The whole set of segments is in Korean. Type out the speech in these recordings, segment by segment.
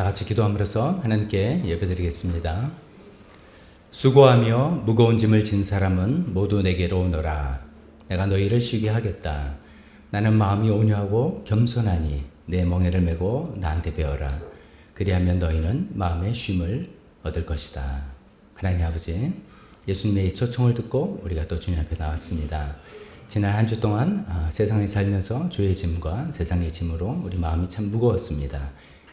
다 같이 기도함으로써 하나님께 예배드리겠습니다. 수고하며 무거운 짐을 진 사람은 모두 내게로 오너라. 내가 너희를 쉬게 하겠다. 나는 마음이 온유하고 겸손하니 내 멍에를 메고 나한테 배워라. 그리하면 너희는 마음의 쉼을 얻을 것이다. 하나님 아버지, 예수님의 이 초청을 듣고 우리가 또 주님 앞에 나왔습니다. 지난 한 주 동안 세상에 살면서 죄의 짐과 세상의 짐으로 우리 마음이 참 무거웠습니다.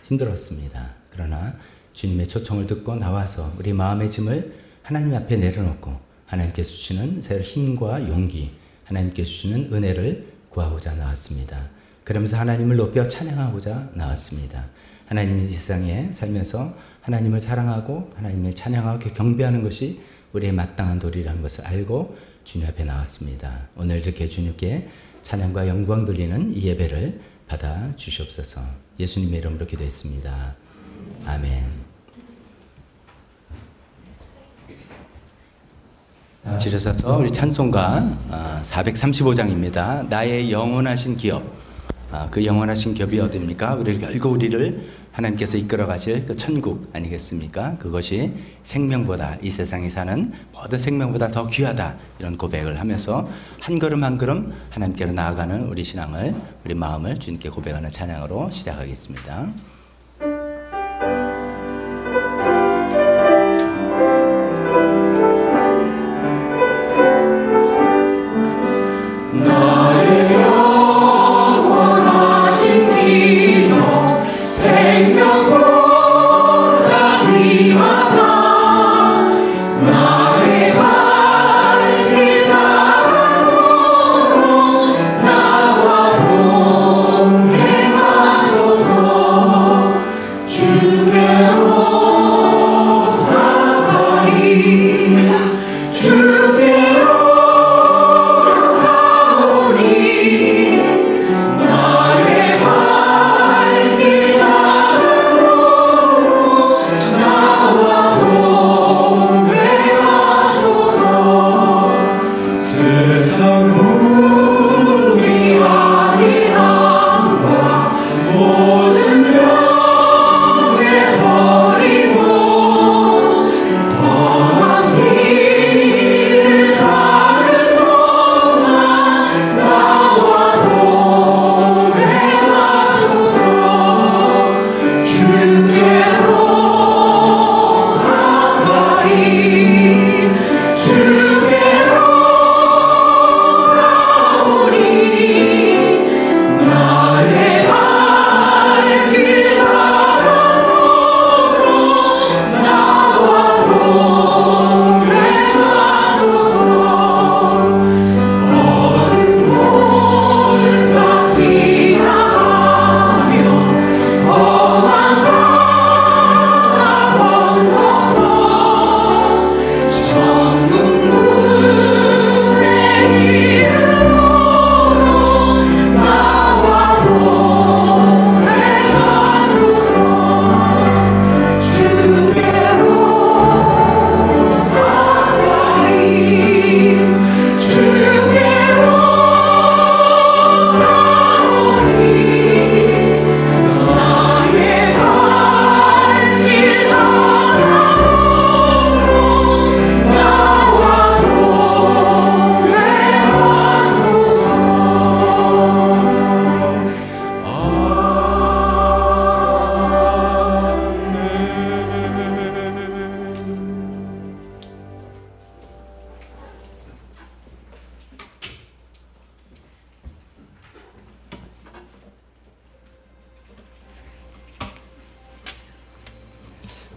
힘들었습니다. 그러나 주님의 초청을 듣고 나와서 우리 마음의 짐을 하나님 앞에 내려놓고 하나님께서 주시는 새 힘과 용기, 하나님께서 주시는 은혜를 구하고자 나왔습니다. 그러면서 하나님을 높여 찬양하고자 나왔습니다. 하나님이 이 세상에 살면서 하나님을 사랑하고 하나님을 찬양하고 경배하는 것이 우리의 마땅한 도리라는 것을 알고 주님 앞에 나왔습니다. 오늘 이렇게 주님께 찬양과 영광 돌리는 이 예배를 받아 주시옵소서. 예수님의 이름으로 기도했습니다. 아멘. 지르셔서 우리 찬송가 435장입니다. 나의 영원하신 기업. 그 영원하신 기업이 어디입니까? 결국 우리를 하나님께서 이끌어 가실 그 천국 아니겠습니까? 그것이 생명보다, 이 세상에 사는 모든 생명보다 더 귀하다, 이런 고백을 하면서 한 걸음 한 걸음 하나님께로 나아가는 우리 신앙을, 우리 마음을 주님께 고백하는 찬양으로 시작하겠습니다.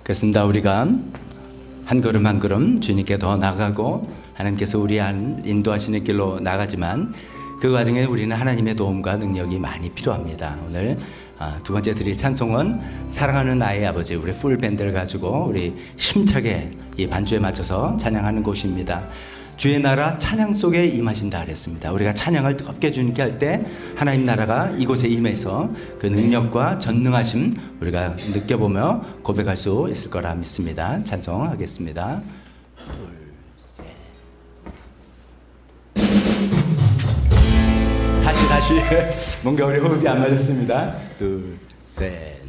그렇습니다. 우리가 한 걸음 한 걸음 주님께 더 나가고 하나님께서 우리 인도하시는 길로 나가지만 그 과정에 우리는 하나님의 도움과 능력이 많이 필요합니다. 오늘 두 번째 드릴 찬송은 사랑하는 나의 아버지, 우리 풀 밴드를 가지고 우리 힘차게 이 반주에 맞춰서 찬양하는 곳입니다. 주의 나라 찬양 속에 임하신다 그랬습니다. 우리가 찬양을 뜨겁게 주님께 할 때 하나님 나라가 이곳에 임해서 그 능력과 전능하심 우리가 느껴보며 고백할 수 있을 거라 믿습니다. 찬송하겠습니다. 다시 뭔가 우리 호흡이 안 맞았습니다. 둘, 셋.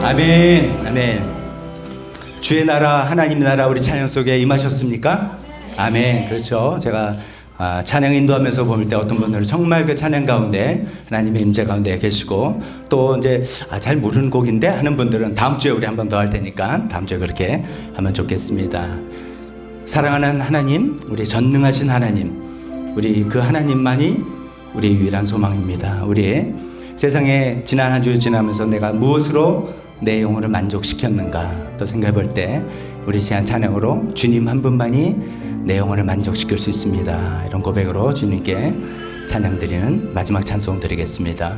아멘, 아멘. 주의 나라, 하나님의 나라 우리 찬양 속에 임하셨습니까? 아멘. 그렇죠. 제가 찬양 인도하면서 볼 때 어떤 분들은 정말 그 찬양 가운데 하나님의 임재 가운데 계시고, 또 이제 잘 모르는 곡인데 하는 분들은 다음 주에 우리 한 번 더 할 테니까 다음 주에 그렇게 하면 좋겠습니다. 사랑하는 하나님, 우리 전능하신 하나님, 우리 그 하나님만이 우리 유일한 소망입니다. 우리 세상에 지난 한 주 지나면서 내가 무엇으로 내 영혼을 만족시켰는가 또 생각해 볼 때 우리 지난 찬양으로 주님 한 분만이 내 영혼을 만족시킬 수 있습니다. 이런 고백으로 주님께 찬양 드리는 마지막 찬송 드리겠습니다.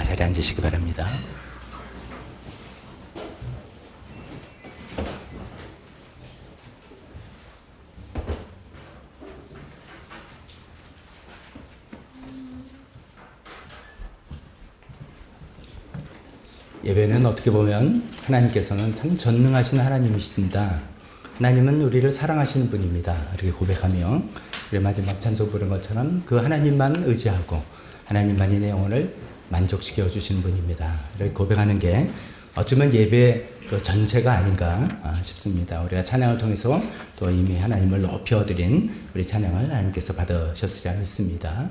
자리에 앉으시기 바랍니다. 예배는 어떻게 보면 하나님께서는 참 전능하신 하나님이십니다. 하나님은 우리를 사랑하시는 분입니다. 이렇게 고백하며 우리 마지막 찬송 부른 것처럼 그 하나님만 의지하고 하나님만이 내 영혼을 만족시켜 주시는 분입니다. 이렇게 고백하는 게 어쩌면 예배 그 전체가 아닌가 싶습니다. 우리가 찬양을 통해서 또 이미 하나님을 높여드린 우리 찬양을 하나님께서 받으셨으리라 믿습니다.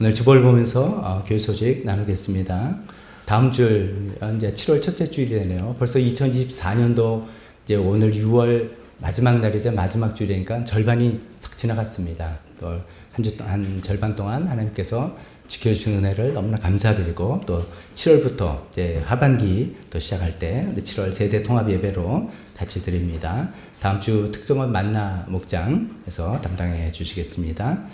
오늘 주보를 보면서 교회 소식 나누겠습니다. 다음 주 이제 7월 첫째 주일이 되네요. 벌써 2024년도 이제 오늘 6월 마지막 날이자 마지막 주일이니까 절반이 싹 지나갔습니다. 또 한 절반 동안 하나님께서 지켜주신 은혜를 너무나 감사드리고 또 7월부터 이제 하반기 또 시작할 때 우리 7월 세대 통합 예배로 같이 드립니다. 다음 주 특성은 만나 목장에서 담당해 주시겠습니다.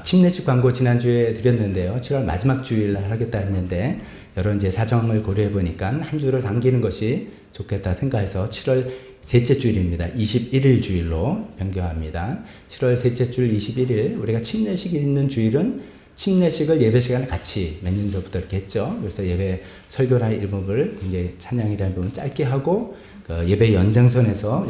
침례식 광고 지난주에 드렸는데요. 7월 마지막 주일 하겠다 했는데 여러 이제 사정을 고려해 보니까 한 주를 당기는 것이 좋겠다 생각해서 7월 셋째 주일입니다. 21일 주일로 변경합니다. 7월 셋째 주일 21일 우리가 침례식이 있는 주일은 침례식을 예배 시간에 같이 몇 년 전부터 이렇게 했죠. 그래서 예배 설교라는 일부분을 이제 찬양이라는 부분 짧게 하고 그 예배 연장선에서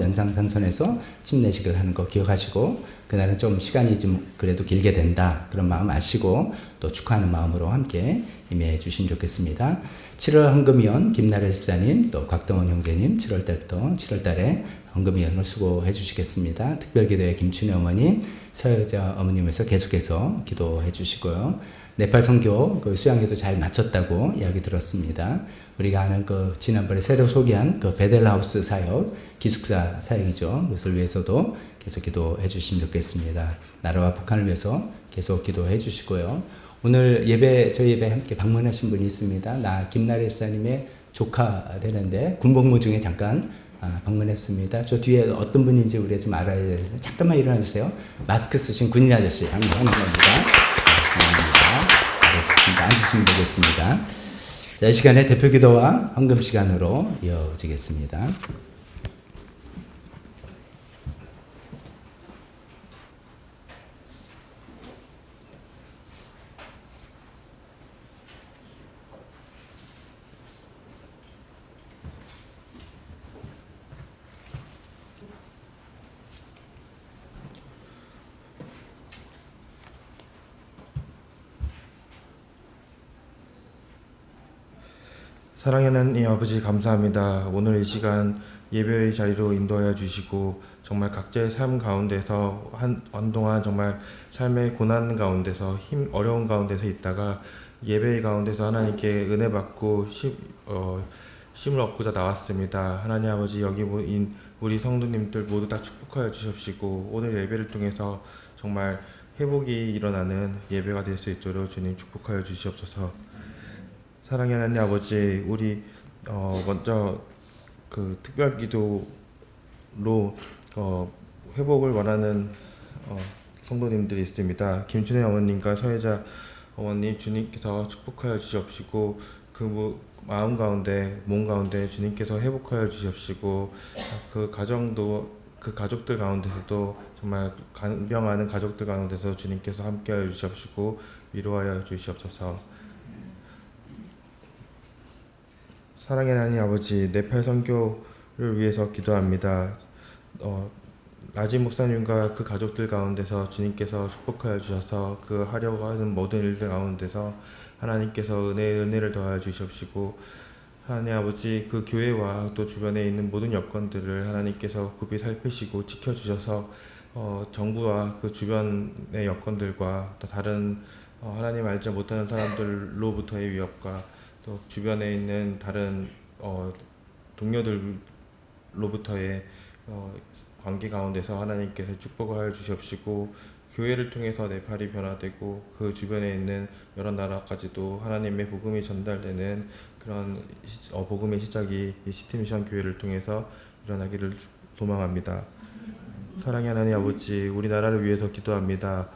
침례식을 하는 거 기억하시고 그날은 좀 시간이 좀 그래도 길게 된다 그런 마음 아시고 또 축하하는 마음으로 함께 임해 주시면 좋겠습니다. 7월 헌금위원 김나래 집사님 또 곽동원 형제님 7월 달부터 7월 달에 헌금위원을 수고해 주시겠습니다. 특별기도회 김춘혜 어머님 서여자 어머님에서 계속해서 기도해 주시고요. 네팔 선교 그 수양회도 잘 마쳤다고 이야기 들었습니다. 우리가 아는 그 지난번에 새로 소개한 그 베델하우스 사역 기숙사 사역이죠. 그것을 위해서도 계속 기도해 주시면 좋겠습니다. 나라와 북한을 위해서 계속 기도해 주시고요. 오늘 저희 예배 함께 방문하신 분이 있습니다. 나 김나래 집사님의 조카 되는데 군복무 중에 잠깐 방문했습니다. 저 뒤에 어떤 분인지 우리가 좀 알아야 되는데 잠깐만 일어나 주세요. 마스크 쓰신 군인 아저씨 감사합니다. 앉으시면 되겠습니다. 자, 이 시간에 대표 기도와 헌금 시간으로 이어지겠습니다. 사랑하는 하나님 아버지 감사합니다. 오늘 이 시간 예배의 자리로 인도하여 주시고 정말 각자의 삶 가운데서 한동안 정말 삶의 고난 가운데서 어려운 가운데서 있다가 예배의 가운데서 하나님께 은혜 받고 힘을 얻고자 나왔습니다. 하나님 아버지 여기 모인 우리 성도님들 모두 다 축복하여 주십시고 오늘 예배를 통해서 정말 회복이 일어나는 예배가 될 수 있도록 주님 축복하여 주시옵소서. 사랑의 하나님 아버지, 우리 먼저 그 특별 기도로 회복을 원하는 성도님들이 있습니다. 김춘혜 어머님과 서혜자 어머님 주님께서 축복하여 주시옵시고 그 마음 가운데 몸 가운데 주님께서 회복하여 주시옵시고 그 가족들 가운데서도 정말 간병하는 가족들 가운데서 주님께서 함께하여 주시옵시고 위로하여 주시옵소서. 사랑의 하나님 아버지, 네팔 선교를 위해서 기도합니다. 라지 목사님과 그 가족들 가운데서 주님께서 축복하여 주셔서 그 하려고 하는 모든 일들 가운데서 하나님께서 은혜를 더하여 주시옵시고 하나님 아버지 그 교회와 또 주변에 있는 모든 여건들을 하나님께서 굽이 살피시고 지켜주셔서 정부와 그 주변의 여건들과 또 다른 하나님 알지 못하는 사람들로부터의 위협과 또 주변에 있는 다른 동료들로부터의 관계 가운데서 하나님께서 축복하여 주시옵시고 교회를 통해서 네팔이 변화되고 그 주변에 있는 여러 나라까지도 하나님의 복음이 전달되는 그런 복음의 시작이 이 시티미션 교회를 통해서 일어나기를 소망합니다. 사랑의 하나님 아버지, 우리나라를 위해서 기도합니다.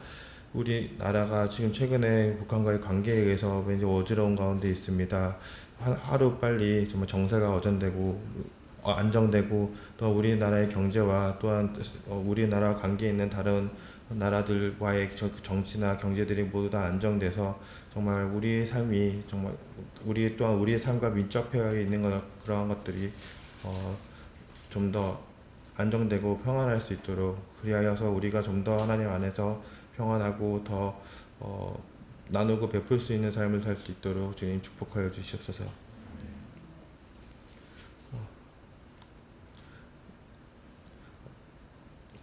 우리나라가 지금 최근에 북한과의 관계에 의해서 굉장히 어지러운 가운데 있습니다. 하루 빨리 정말 정세가 안정되고 또 우리나라의 경제와 또한 우리나라 관계에 있는 다른 나라들과의 정치나 경제들이 모두 다 안정돼서 정말 우리의 삶이 정말 우리의 삶과 밀접해 있는 그러한 것들이 좀 더 안정되고 평안할 수 있도록, 그리하여서 우리가 좀 더 하나님 안에서 평안하고 더 나누고 베풀 수 있는 삶을 살 수 있도록 주님 축복하여 주시옵소서.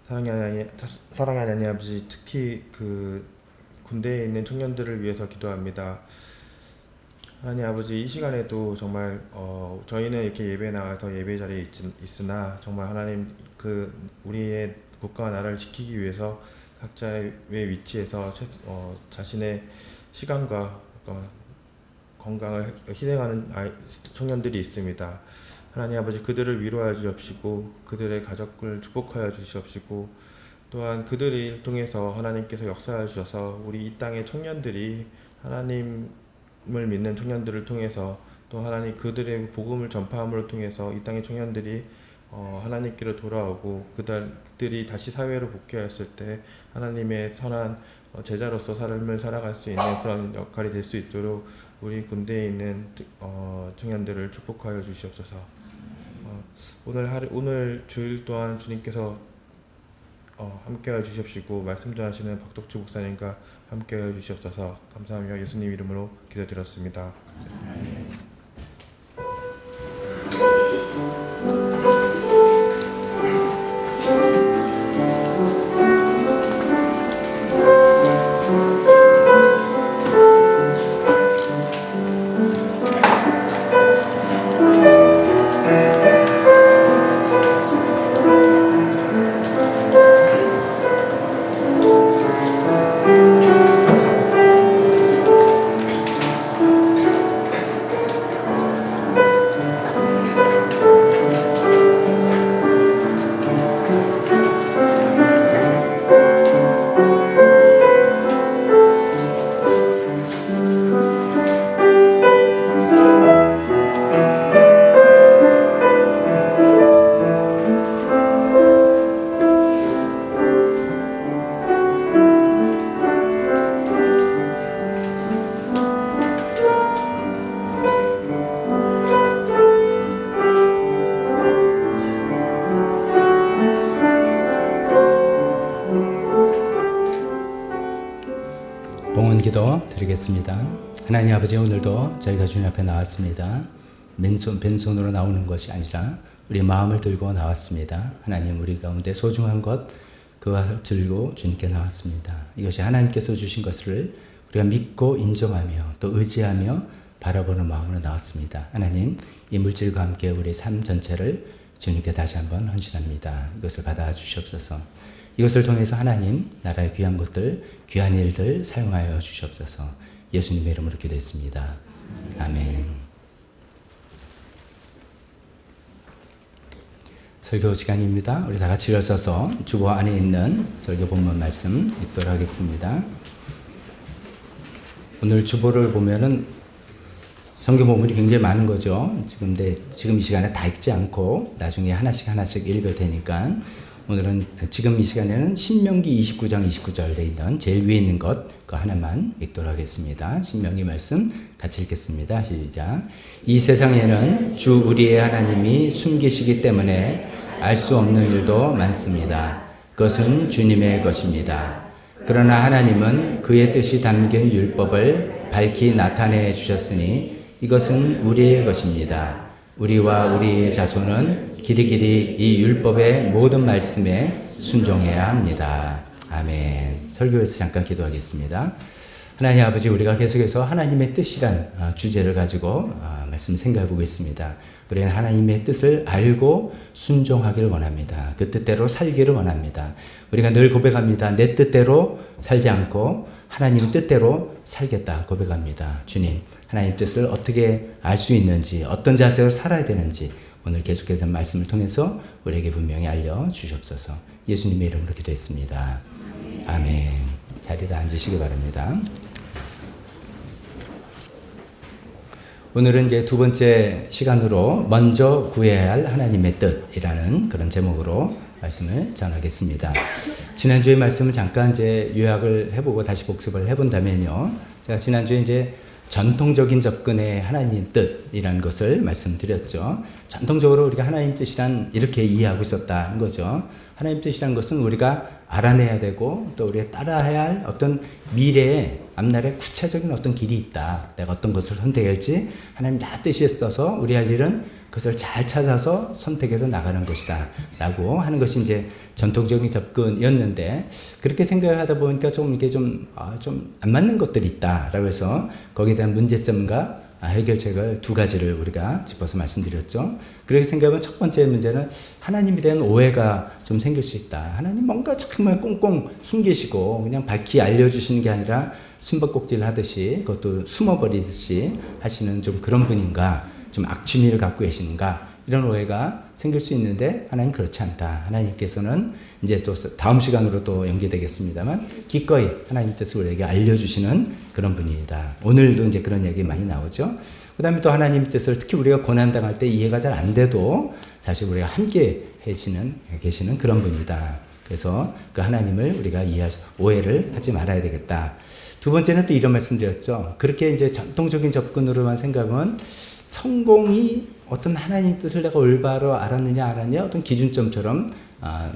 사랑의 하나님 아버지, 특히 그 군대에 있는 청년들을 위해서 기도합니다. 하나님 아버지, 이 시간에도 정말 저희는 이렇게 예배에 나가서 예배 자리에 있으나 정말 하나님 우리의 국가와 나라를 지키기 위해서 각자의 위치에서 자신의 시간과 건강을 희생하는 청년들이 있습니다. 하나님 아버지, 그들을 위로하여 주옵시고 그들의 가족을 축복하여 주시옵시고 또한 그들을 통해서 하나님께서 역사하여 주셔서 우리 이 땅의 청년들이 하나님을 믿는 청년들을 통해서 또 하나님 그들의 복음을 전파함으로 통해서 이 땅의 청년들이 하나님께로 돌아오고 그들이 다시 사회로 복귀하였을 때 하나님의 선한 제자로서 삶을 살아갈 수 있는 그런 역할이 될 수 있도록 우리 군대에 있는 청년들을 축복하여 주시옵소서. 오늘 주일 동안 주님께서 함께하여 주시옵시고 말씀 전하시는 박덕주 목사님과 함께하여 주시옵소서. 감사하며 예수님 이름으로 기도드렸습니다. 기도 드리겠습니다. 하나님 아버지, 오늘도 저희가 주님 앞에 나왔습니다. 빈손으로 나오는 것이 아니라 우리 마음을 들고 나왔습니다. 하나님, 우리 가운데 소중한 것 그것을 들고 주님께 나왔습니다. 이것이 하나님께서 주신 것을 우리가 믿고 인정하며 또 의지하며 바라보는 마음으로 나왔습니다. 하나님, 이 물질과 함께 우리 삶 전체를 주님께 다시 한번 헌신합니다. 이것을 받아 주시옵소서. 이것을 통해서 하나님 나라의 귀한 것들, 귀한 일들 사용하여 주시옵소서. 예수님의 이름으로 기도했습니다. 아멘. 설교 시간입니다. 우리 다 같이 일어서서 주보 안에 있는 설교 본문 말씀 읽도록 하겠습니다. 오늘 주보를 보면은 성경 본문이 굉장히 많은 거죠. 지금 이 시간에 다 읽지 않고 나중에 하나씩 읽을 테니까 오늘은 지금 이 시간에는 신명기 29장 29절 돼 있는 제일 위에 있는 것 그 하나만 읽도록 하겠습니다. 신명기 말씀 같이 읽겠습니다. 시작. 이 세상에는 주 우리의 하나님이 숨기시기 때문에 알 수 없는 일도 많습니다. 그것은 주님의 것입니다. 그러나 하나님은 그의 뜻이 담긴 율법을 밝히 나타내 주셨으니 이것은 우리의 것입니다. 우리와 우리의 자손은 길이길이 이 율법의 모든 말씀에 순종해야 합니다. 아멘. 설교에서 잠깐 기도하겠습니다. 하나님 아버지, 우리가 계속해서 하나님의 뜻이란 주제를 가지고 말씀 생각해 보고 있습니다. 우리는 하나님의 뜻을 알고 순종하기를 원합니다. 그 뜻대로 살기를 원합니다. 우리가 늘 고백합니다. 내 뜻대로 살지 않고 하나님 뜻대로 살겠다 고백합니다. 주님, 하나님 뜻을 어떻게 알 수 있는지, 어떤 자세로 살아야 되는지 오늘 계속해서 말씀을 통해서 우리에게 분명히 알려주시옵소서. 예수님의 이름으로 기도했습니다. 아멘. 자리에 앉으시기 바랍니다. 오늘은 이제 두 번째 시간으로 먼저 구해야 할 하나님의 뜻이라는 그런 제목으로 말씀을 전하겠습니다. 지난주의 말씀을 잠깐 이제 요약을 해보고 다시 복습을 해본다면요. 제가 지난주에 이제 전통적인 접근의 하나님 뜻이라는 것을 말씀드렸죠. 전통적으로 우리가 하나님 뜻이란 이렇게 이해하고 있었다는 거죠. 하나님 뜻이란 것은 우리가 알아내야 되고 또 우리가 따라야 할 어떤 미래의 앞날에 구체적인 어떤 길이 있다. 내가 어떤 것을 선택할지 하나님 나 뜻이 있어서 우리 할 일은 그것을 잘 찾아서 선택해서 나가는 것이다 라고 하는 것이 이제 전통적인 접근이었는데, 그렇게 생각을 하다 보니까 좀 이게 좀 안 맞는 것들이 있다 라고 해서 거기에 대한 문제점과 해결책을 두 가지를 우리가 짚어서 말씀드렸죠. 그렇게 생각하면 첫 번째 문제는 하나님에 대한 오해가 좀 생길 수 있다. 하나님 뭔가 정말 꽁꽁 숨기시고 그냥 밝히 알려주시는 게 아니라 숨바꼭질 하듯이 그것도 숨어버리듯이 하시는 좀 그런 분인가, 좀 악취미를 갖고 계시는가, 이런 오해가 생길 수 있는데 하나님 그렇지 않다. 하나님께서는 이제 또 다음 시간으로 또 연계되겠습니다만 기꺼이 하나님 뜻을 우리에게 알려주시는 그런 분이다. 오늘도 이제 그런 얘기 많이 나오죠. 그 다음에 또 하나님 뜻을 특히 우리가 고난당할 때 이해가 잘 안 돼도 사실 우리가 함께 계시는 그런 분이다. 그래서 그 하나님을 우리가 오해를 하지 말아야 되겠다. 두 번째는 또 이런 말씀 드렸죠. 그렇게 이제 전통적인 접근으로만 생각하면 성공이 어떤 하나님 뜻을 내가 올바로 알았느냐 안 알았느냐 어떤 기준점처럼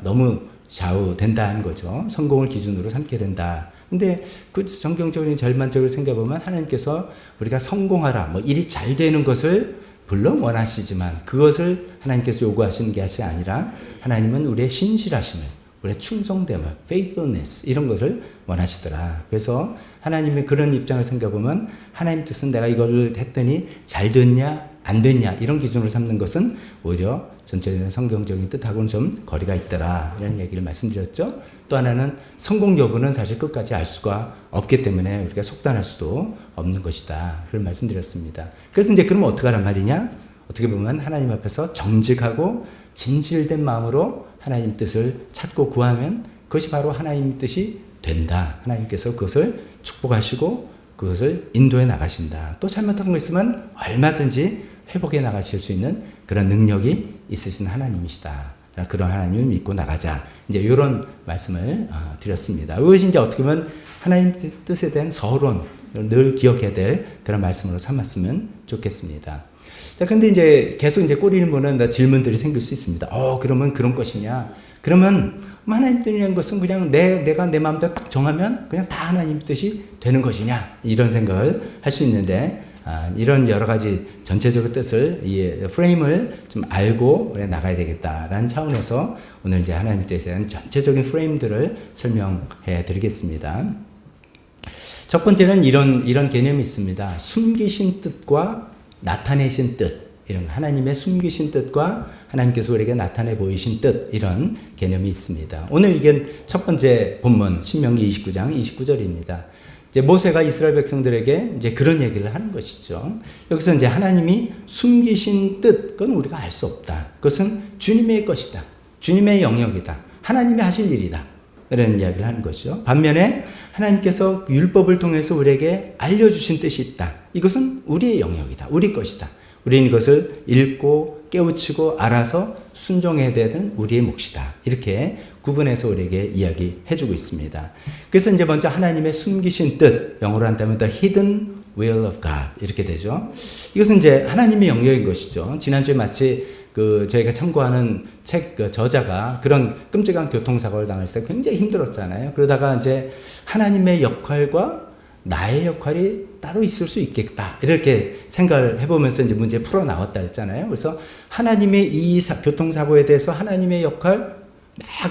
너무 좌우된다는 거죠. 성공을 기준으로 삼게 된다. 근데 그 성경적인 절반적으로 생각해보면 하나님께서 우리가 성공하라, 뭐 일이 잘 되는 것을 물론 원하시지만 그것을 하나님께서 요구하시는 게 아니라 하나님은 우리의 신실하심을, 우리의 충성됨을, faithfulness 이런 것을 원하시더라. 그래서 하나님의 그런 입장을 생각해보면 하나님 뜻은 내가 이걸 했더니 잘 됐냐 안 됐냐 이런 기준으로 삼는 것은 오히려 전체적인 성경적인 뜻하고는 좀 거리가 있더라, 이런 얘기를 말씀드렸죠. 또 하나는 성공 여부는 사실 끝까지 알 수가 없기 때문에 우리가 속단할 수도 없는 것이다, 그런 말씀드렸습니다. 그래서 이제 그러면 어떻게 하란 말이냐, 어떻게 보면 하나님 앞에서 정직하고 진실된 마음으로 하나님 뜻을 찾고 구하면 그것이 바로 하나님 뜻이 된다. 하나님께서 그것을 축복하시고 그것을 인도해 나가신다. 또 잘못한 거 있으면 얼마든지 회복해 나가실 수 있는 그런 능력이 있으신 하나님이시다. 그런 하나님을 믿고 나가자. 이제 이런 말씀을 드렸습니다. 이것이 이제 어떻게 보면 하나님 뜻에 대한 서론, 늘 기억해야 될 그런 말씀으로 삼았으면 좋겠습니다. 자, 근데 이제 계속 이제 꼬리를 무는 질문들이 생길 수 있습니다. 그러면 그런 것이냐? 그러면 하나님 뜻이라는 것은 그냥 내가 내 마음대로 딱 정하면 그냥 다 하나님 뜻이 되는 것이냐? 이런 생각을 할 수 있는데, 이런 여러 가지 전체적인 뜻을, 이 프레임을 좀 알고 나가야 되겠다라는 차원에서 오늘 이제 하나님 뜻에 대한 전체적인 프레임들을 설명해 드리겠습니다. 첫 번째는 이런 개념이 있습니다. 숨기신 뜻과 나타내신 뜻. 이런 하나님의 숨기신 뜻과 하나님께서 우리에게 나타내 보이신 뜻, 이런 개념이 있습니다. 오늘 이게 첫 번째 본문 신명기 29장 29절입니다. 이제 모세가 이스라엘 백성들에게 이제 그런 얘기를 하는 것이죠. 여기서 이제 하나님이 숨기신 뜻, 그건 우리가 알 수 없다. 그것은 주님의 것이다. 주님의 영역이다. 하나님이 하실 일이다. 이런 이야기를 하는 것이죠. 반면에 하나님께서 율법을 통해서 우리에게 알려주신 뜻이 있다. 이것은 우리의 영역이다. 우리 것이다. 우리는 이것을 읽고 깨우치고 알아서 순종해야 되는 우리의 몫이다. 이렇게 구분해서 우리에게 이야기해주고 있습니다. 그래서 이제 먼저 하나님의 숨기신 뜻, 영어로 한다면 the hidden will of God 이렇게 되죠. 이것은 이제 하나님의 영역인 것이죠. 지난주에 마치 저희가 참고하는 책 저자가 그런 끔찍한 교통사고를 당했을 때 굉장히 힘들었잖아요. 그러다가 이제 하나님의 역할과 나의 역할이 따로 있을 수 있겠다, 이렇게 생각을 해보면서 이제 문제 풀어 나왔다 했잖아요. 그래서 하나님의 이 교통사고에 대해서 하나님의 역할,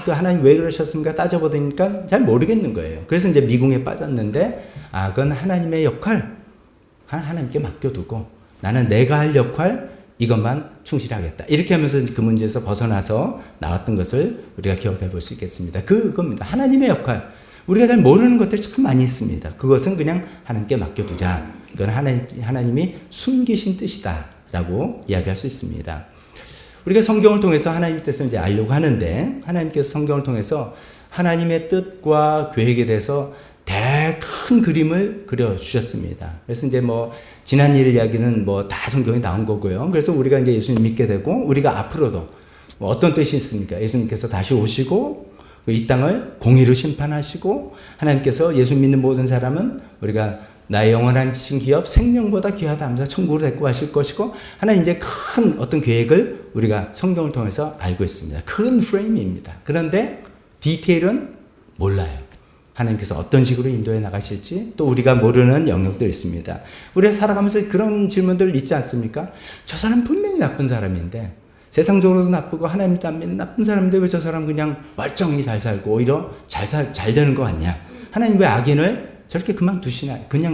하나님 왜 그러셨습니까? 따져보니까 잘 모르겠는 거예요. 그래서 이제 미궁에 빠졌는데, 그건 하나님의 역할, 하나님께 맡겨두고 나는 내가 할 역할, 이것만 충실하겠다. 이렇게 하면서 그 문제에서 벗어나서 나왔던 것을 우리가 기억해 볼 수 있겠습니다. 그겁니다. 하나님의 역할. 우리가 잘 모르는 것들이 참 많이 있습니다. 그것은 그냥 하나님께 맡겨두자. 이건 하나님이 숨기신 뜻이다 라고 이야기할 수 있습니다. 우리가 성경을 통해서 하나님의 뜻을 이제 알려고 하는데, 하나님께서 성경을 통해서 하나님의 뜻과 계획에 대해서 큰 그림을 그려주셨습니다. 그래서 이제 뭐, 지난 일 이야기는 뭐 다 성경에 나온 거고요. 그래서 우리가 이제 예수님 믿게 되고, 우리가 앞으로도 뭐 어떤 뜻이 있습니까? 예수님께서 다시 오시고, 이 땅을 공의로 심판하시고, 하나님께서 예수 믿는 모든 사람은 우리가 나의 영원한 기업, 생명보다 귀하다 하면서 천국으로 데리고 가실 것이고, 하나님 이제 큰 어떤 계획을 우리가 성경을 통해서 알고 있습니다. 큰 프레임입니다. 그런데 디테일은 몰라요. 하나님께서 어떤 식으로 인도해 나가실지 또 우리가 모르는 영역들이 있습니다. 우리가 살아가면서 그런 질문들 있지 않습니까? 저 사람 분명히 나쁜 사람인데, 세상적으로도 나쁘고 하나님도 안 믿는 나쁜 사람인데 왜 저 사람 그냥 멀쩡히 잘 살고 오히려 잘 되는 거 같냐? 하나님 왜 악인을 저렇게 그냥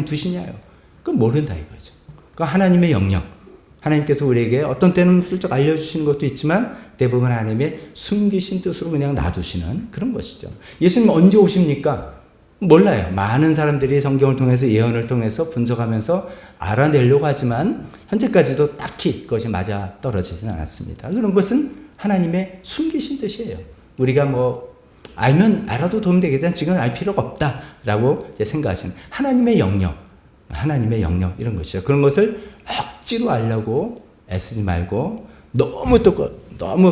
두시냐요? 그건 모른다 이거죠. 그 하나님의 영역, 하나님께서 우리에게 어떤 때는 슬쩍 알려주시는 것도 있지만 대부분 하나님의 숨기신 뜻으로 그냥 놔두시는 그런 것이죠. 예수님 언제 오십니까? 몰라요. 많은 사람들이 성경을 통해서 예언을 통해서 분석하면서 알아내려고 하지만 현재까지도 딱히 그것이 맞아 떨어지진 않았습니다. 그런 것은 하나님의 숨기신 뜻이에요. 우리가 뭐 알아도 도움 되겠지만 지금은 알 필요가 없다라고 생각하시는 하나님의 영역 이런 것이죠. 그런 것을 억지로 알려고 애쓰지 말고 너무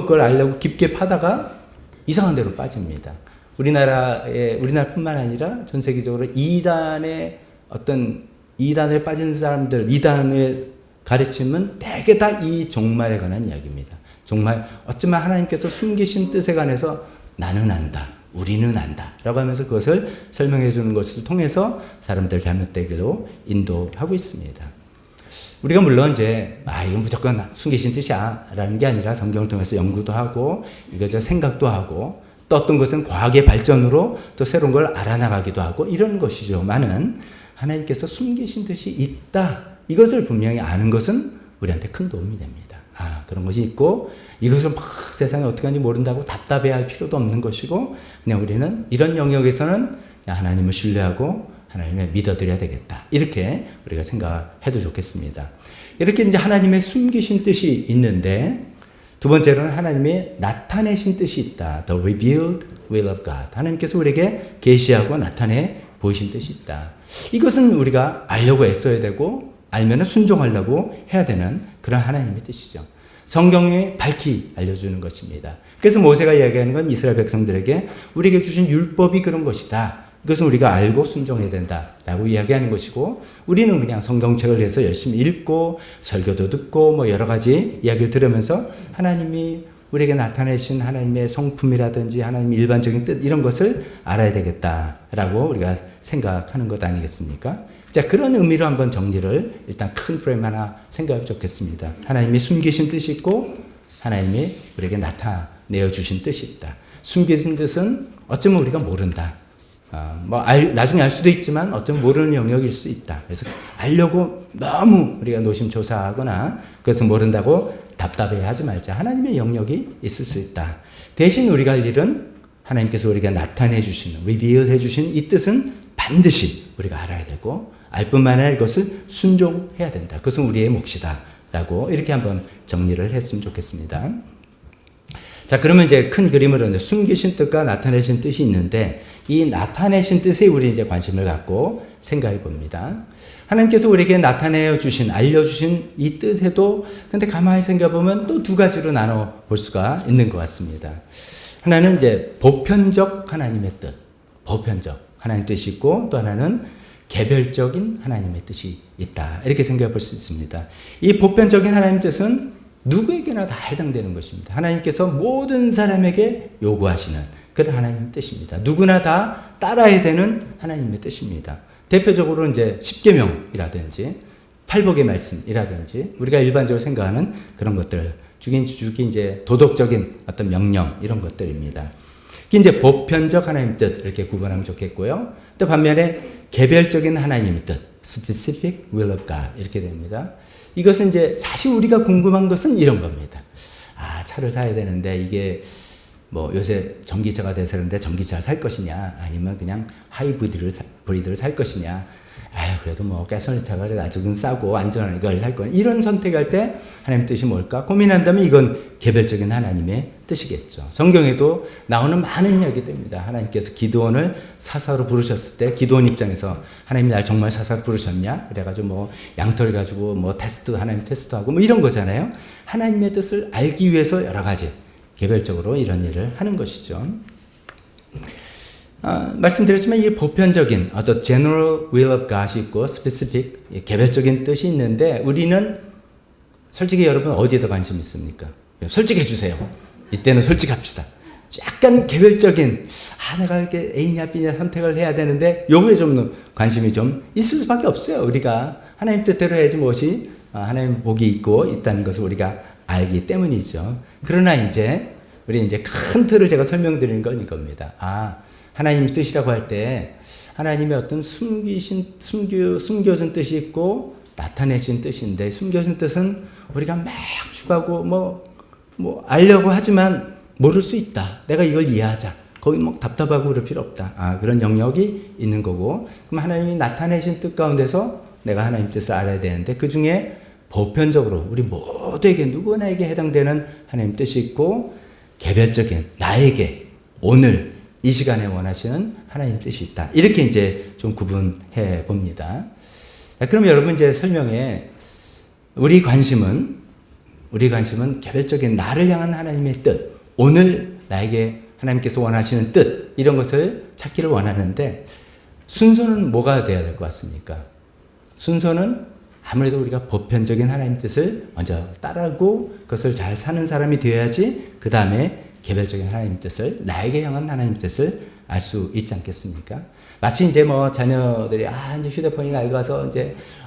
그걸 알려고 깊게 파다가 이상한 데로 빠집니다. 우리나라뿐만 아니라 전 세계적으로 이단에 빠진 사람들, 이단의 가르침은 대개 다 이 종말에 관한 이야기입니다. 종말, 어쩌면 하나님께서 숨기신 뜻에 관해서 나는 안다, 우리는 안다 라고 하면서 그것을 설명해 주는 것을 통해서 사람들 잘못되기로 인도하고 있습니다. 우리가 물론 이제 이건 무조건 숨기신 뜻이야 라는 게 아니라 성경을 통해서 연구도 하고 이거저 생각도 하고 또 어떤 것은 과학의 발전으로 또 새로운 걸 알아나가기도 하고 이런 것이죠. 많은 하나님께서 숨기신 뜻이 있다. 이것을 분명히 아는 것은 우리한테 큰 도움이 됩니다. 그런 것이 있고 이것을 막 세상에 어떻게 하는지 모른다고 답답해할 필요도 없는 것이고 그냥 우리는 이런 영역에서는 그냥 하나님을 신뢰하고 하나님을 믿어드려야 되겠다. 이렇게 우리가 생각해도 좋겠습니다. 이렇게 이제 하나님의 숨기신 뜻이 있는데 두 번째로는 하나님의 나타내신 뜻이 있다. The revealed will of God. 하나님께서 우리에게 계시하고 나타내 보이신 뜻이 있다. 이것은 우리가 알려고 애써야 되고 알면 순종하려고 해야 되는 그런 하나님의 뜻이죠. 성경에 밝히 알려주는 것입니다. 그래서 모세가 이야기하는 건 이스라엘 백성들에게 우리에게 주신 율법이 그런 것이다. 이것은 우리가 알고 순종해야 된다라고 이야기하는 것이고 우리는 그냥 성경책을 해서 열심히 읽고 설교도 듣고 뭐 여러 가지 이야기를 들으면서 하나님이 우리에게 나타내신 하나님의 성품이라든지 하나님의 일반적인 뜻 이런 것을 알아야 되겠다라고 우리가 생각하는 것 아니겠습니까? 자, 그런 의미로 한번 정리를 일단 큰 프레임 하나 생각해 좋겠습니다. 하나님이 숨기신 뜻이 있고 하나님이 우리에게 나타내어 주신 뜻이 있다. 숨기신 뜻은 어쩌면 우리가 모른다. 나중에 알 수도 있지만 어쩌면 모르는 영역일 수 있다. 그래서 알려고 너무 우리가 노심초사하거나 그것을 모른다고 답답해 하지 말자. 하나님의 영역이 있을 수 있다. 대신 우리가 할 일은 하나님께서 우리가 나타내 주시는, reveal 해 주신 이 뜻은 반드시 우리가 알아야 되고 알 뿐만 아니라 이것을 순종해야 된다. 그것은 우리의 몫이다. 라고 이렇게 한번 정리를 했으면 좋겠습니다. 자, 그러면 이제 큰 그림으로 숨기신 뜻과 나타내신 뜻이 있는데 이 나타내신 뜻에 우리 이제 관심을 갖고 생각해 봅니다. 하나님께서 우리에게 나타내어 주신, 알려주신 이 뜻에도 근데 가만히 생각해 보면 또 두 가지로 나눠 볼 수가 있는 것 같습니다. 하나는 이제 보편적 하나님의 뜻, 보편적 하나님의 뜻이 있고 또 하나는 개별적인 하나님의 뜻이 있다. 이렇게 생각해 볼 수 있습니다. 이 보편적인 하나님의 뜻은 누구에게나 다 해당되는 것입니다. 하나님께서 모든 사람에게 요구하시는 그런 하나님의 뜻입니다. 누구나 다 따라야 되는 하나님의 뜻입니다. 대표적으로 이제 십계명이라든지 팔복의 말씀이라든지 우리가 일반적으로 생각하는 그런 것들 주긴 이제 도덕적인 어떤 명령 이런 것들입니다. 이게 이제 보편적 하나님의 뜻 이렇게 구분하면 좋겠고요. 또 반면에 개별적인 하나님의 뜻 specific will of God 이렇게 됩니다. 이것은 이제 사실 우리가 궁금한 것은 이런 겁니다. 차를 사야 되는데 이게 뭐 요새 전기차가 대세인데 전기차 살 것이냐 아니면 그냥 하이브리드를 살 것이냐. 그래도 뭐 가솔린차가 아직은 싸고 안전한 이걸 할 거야. 이런 선택할 때 하나님 뜻이 뭘까? 고민한다면 이건 개별적인 하나님의 뜻이겠죠. 성경에도 나오는 많은 이야기들입니다. 하나님께서 기드온을 사사로 부르셨을 때 기드온 입장에서 하나님 날 정말 사사로 부르셨냐? 그래가지고 뭐 양털 가지고 뭐 하나님 테스트하고 뭐 이런 거잖아요. 하나님의 뜻을 알기 위해서 여러 가지 개별적으로 이런 일을 하는 것이죠. 말씀드렸지만 이 보편적인 어떤 general will of God이 있고 specific 개별적인 뜻이 있는데 우리는 솔직히 여러분 어디에 더 관심 있습니까? 솔직해 주세요. 이때는 솔직합시다. 약간 개별적인 내가 이렇게 A냐 B냐 선택을 해야 되는데 요거에 좀 관심이 좀 있을 수밖에 없어요. 우리가 하나님 뜻대로 해야지 무엇이 하나님 복이 있고 있다는 것을 우리가 알기 때문이죠. 그러나 우리 이제 큰 틀을 제가 설명드리는 건 이겁니다. 하나님 뜻이라고 할 때 하나님의 어떤 숨겨진 뜻이 있고 나타내신 뜻인데 숨겨진 뜻은 우리가 막 추구하고 뭐 알려고 하지만 모를 수 있다. 내가 이걸 이해하자. 거기 뭐 답답하고 그럴 필요 없다. 그런 영역이 있는 거고 그럼 하나님이 나타내신 뜻 가운데서 내가 하나님 뜻을 알아야 되는데 그 중에 보편적으로 우리 모두에게 누구나에게 해당되는 하나님 뜻이 있고 개별적인 나에게 오늘 이 시간에 원하시는 하나님 뜻이 있다. 이렇게 좀 구분해 봅니다. 그럼 여러분 설명에 우리 관심은 개별적인 나를 향한 하나님의 뜻, 오늘 나에게 하나님께서 원하시는 뜻 이런 것을 찾기를 원하는데 순서는 뭐가 돼야 될 것 같습니까? 순서는 아무래도 우리가 보편적인 하나님 뜻을 먼저 따르고 그것을 잘 사는 사람이 되어야지 그 다음에 개별적인 하나님 뜻을 나에게 향한 하나님 뜻을 알 수 있지 않겠습니까? 마치 자녀들이 이제 휴대폰이 낡아서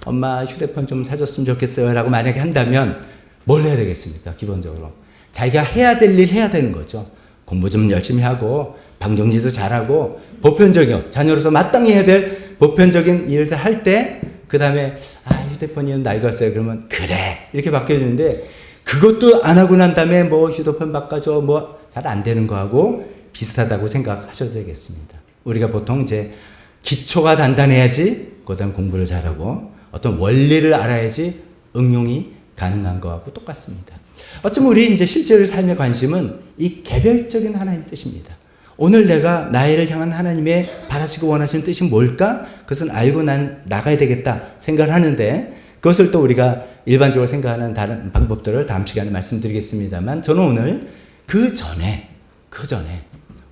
엄마 휴대폰 좀 사줬으면 좋겠어요라고 만약에 한다면 뭘 해야 되겠습니까? 기본적으로 자기가 해야 될 일 해야 되는 거죠. 공부 좀 열심히 하고 방 정리도 잘하고 보편적인 자녀로서 마땅히 해야 될 보편적인 일을 할 때 그 다음에 휴대폰이 낡았어요. 그러면 그래 이렇게 바뀌어지는데 그것도 안 하고 난 다음에 휴대폰 바꿔줘 잘 안 되는 거하고 비슷하다고 생각하셔도 되겠습니다. 우리가 보통 기초가 단단해야지 그다음 공부를 잘하고 어떤 원리를 알아야지 응용이 가능한 거하고 똑같습니다. 어쩌면 우리 실제로 삶의 관심은 이 개별적인 하나님 뜻입니다. 오늘 내가 나를 향한 하나님의 바라시고 원하시는 뜻이 뭘까? 그것은 알고 나가야 되겠다 생각을 하는데 그것을 또 우리가 일반적으로 생각하는 다른 방법들을 다음 시간에 말씀드리겠습니다만 저는 오늘 그 전에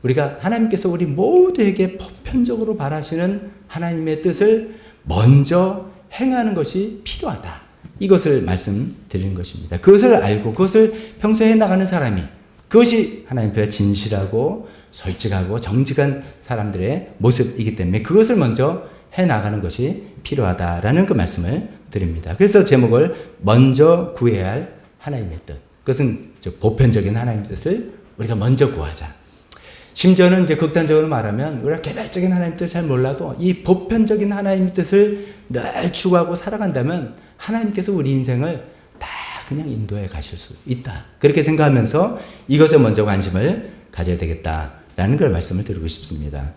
우리가 하나님께서 우리 모두에게 보편적으로 바라시는 하나님의 뜻을 먼저 행하는 것이 필요하다. 이것을 말씀드리는 것입니다. 그것을 알고 그것을 평소에 해나가는 사람이 그것이 하나님 앞에 진실하고 솔직하고 정직한 사람들의 모습이기 때문에 그것을 먼저 해나가는 것이 필요하다라는 그 말씀을 드립니다. 그래서 제목을 먼저 구해야 할 하나님의 뜻. 그것은 보편적인 하나님의 뜻을 우리가 먼저 구하자. 심지어는 극단적으로 말하면 우리가 개별적인 하나님의 뜻을 잘 몰라도 이 보편적인 하나님의 뜻을 늘 추구하고 살아간다면 하나님께서 우리 인생을 다 그냥 인도해 가실 수 있다. 그렇게 생각하면서 이것에 먼저 관심을 가져야 되겠다라는 걸 말씀을 드리고 싶습니다.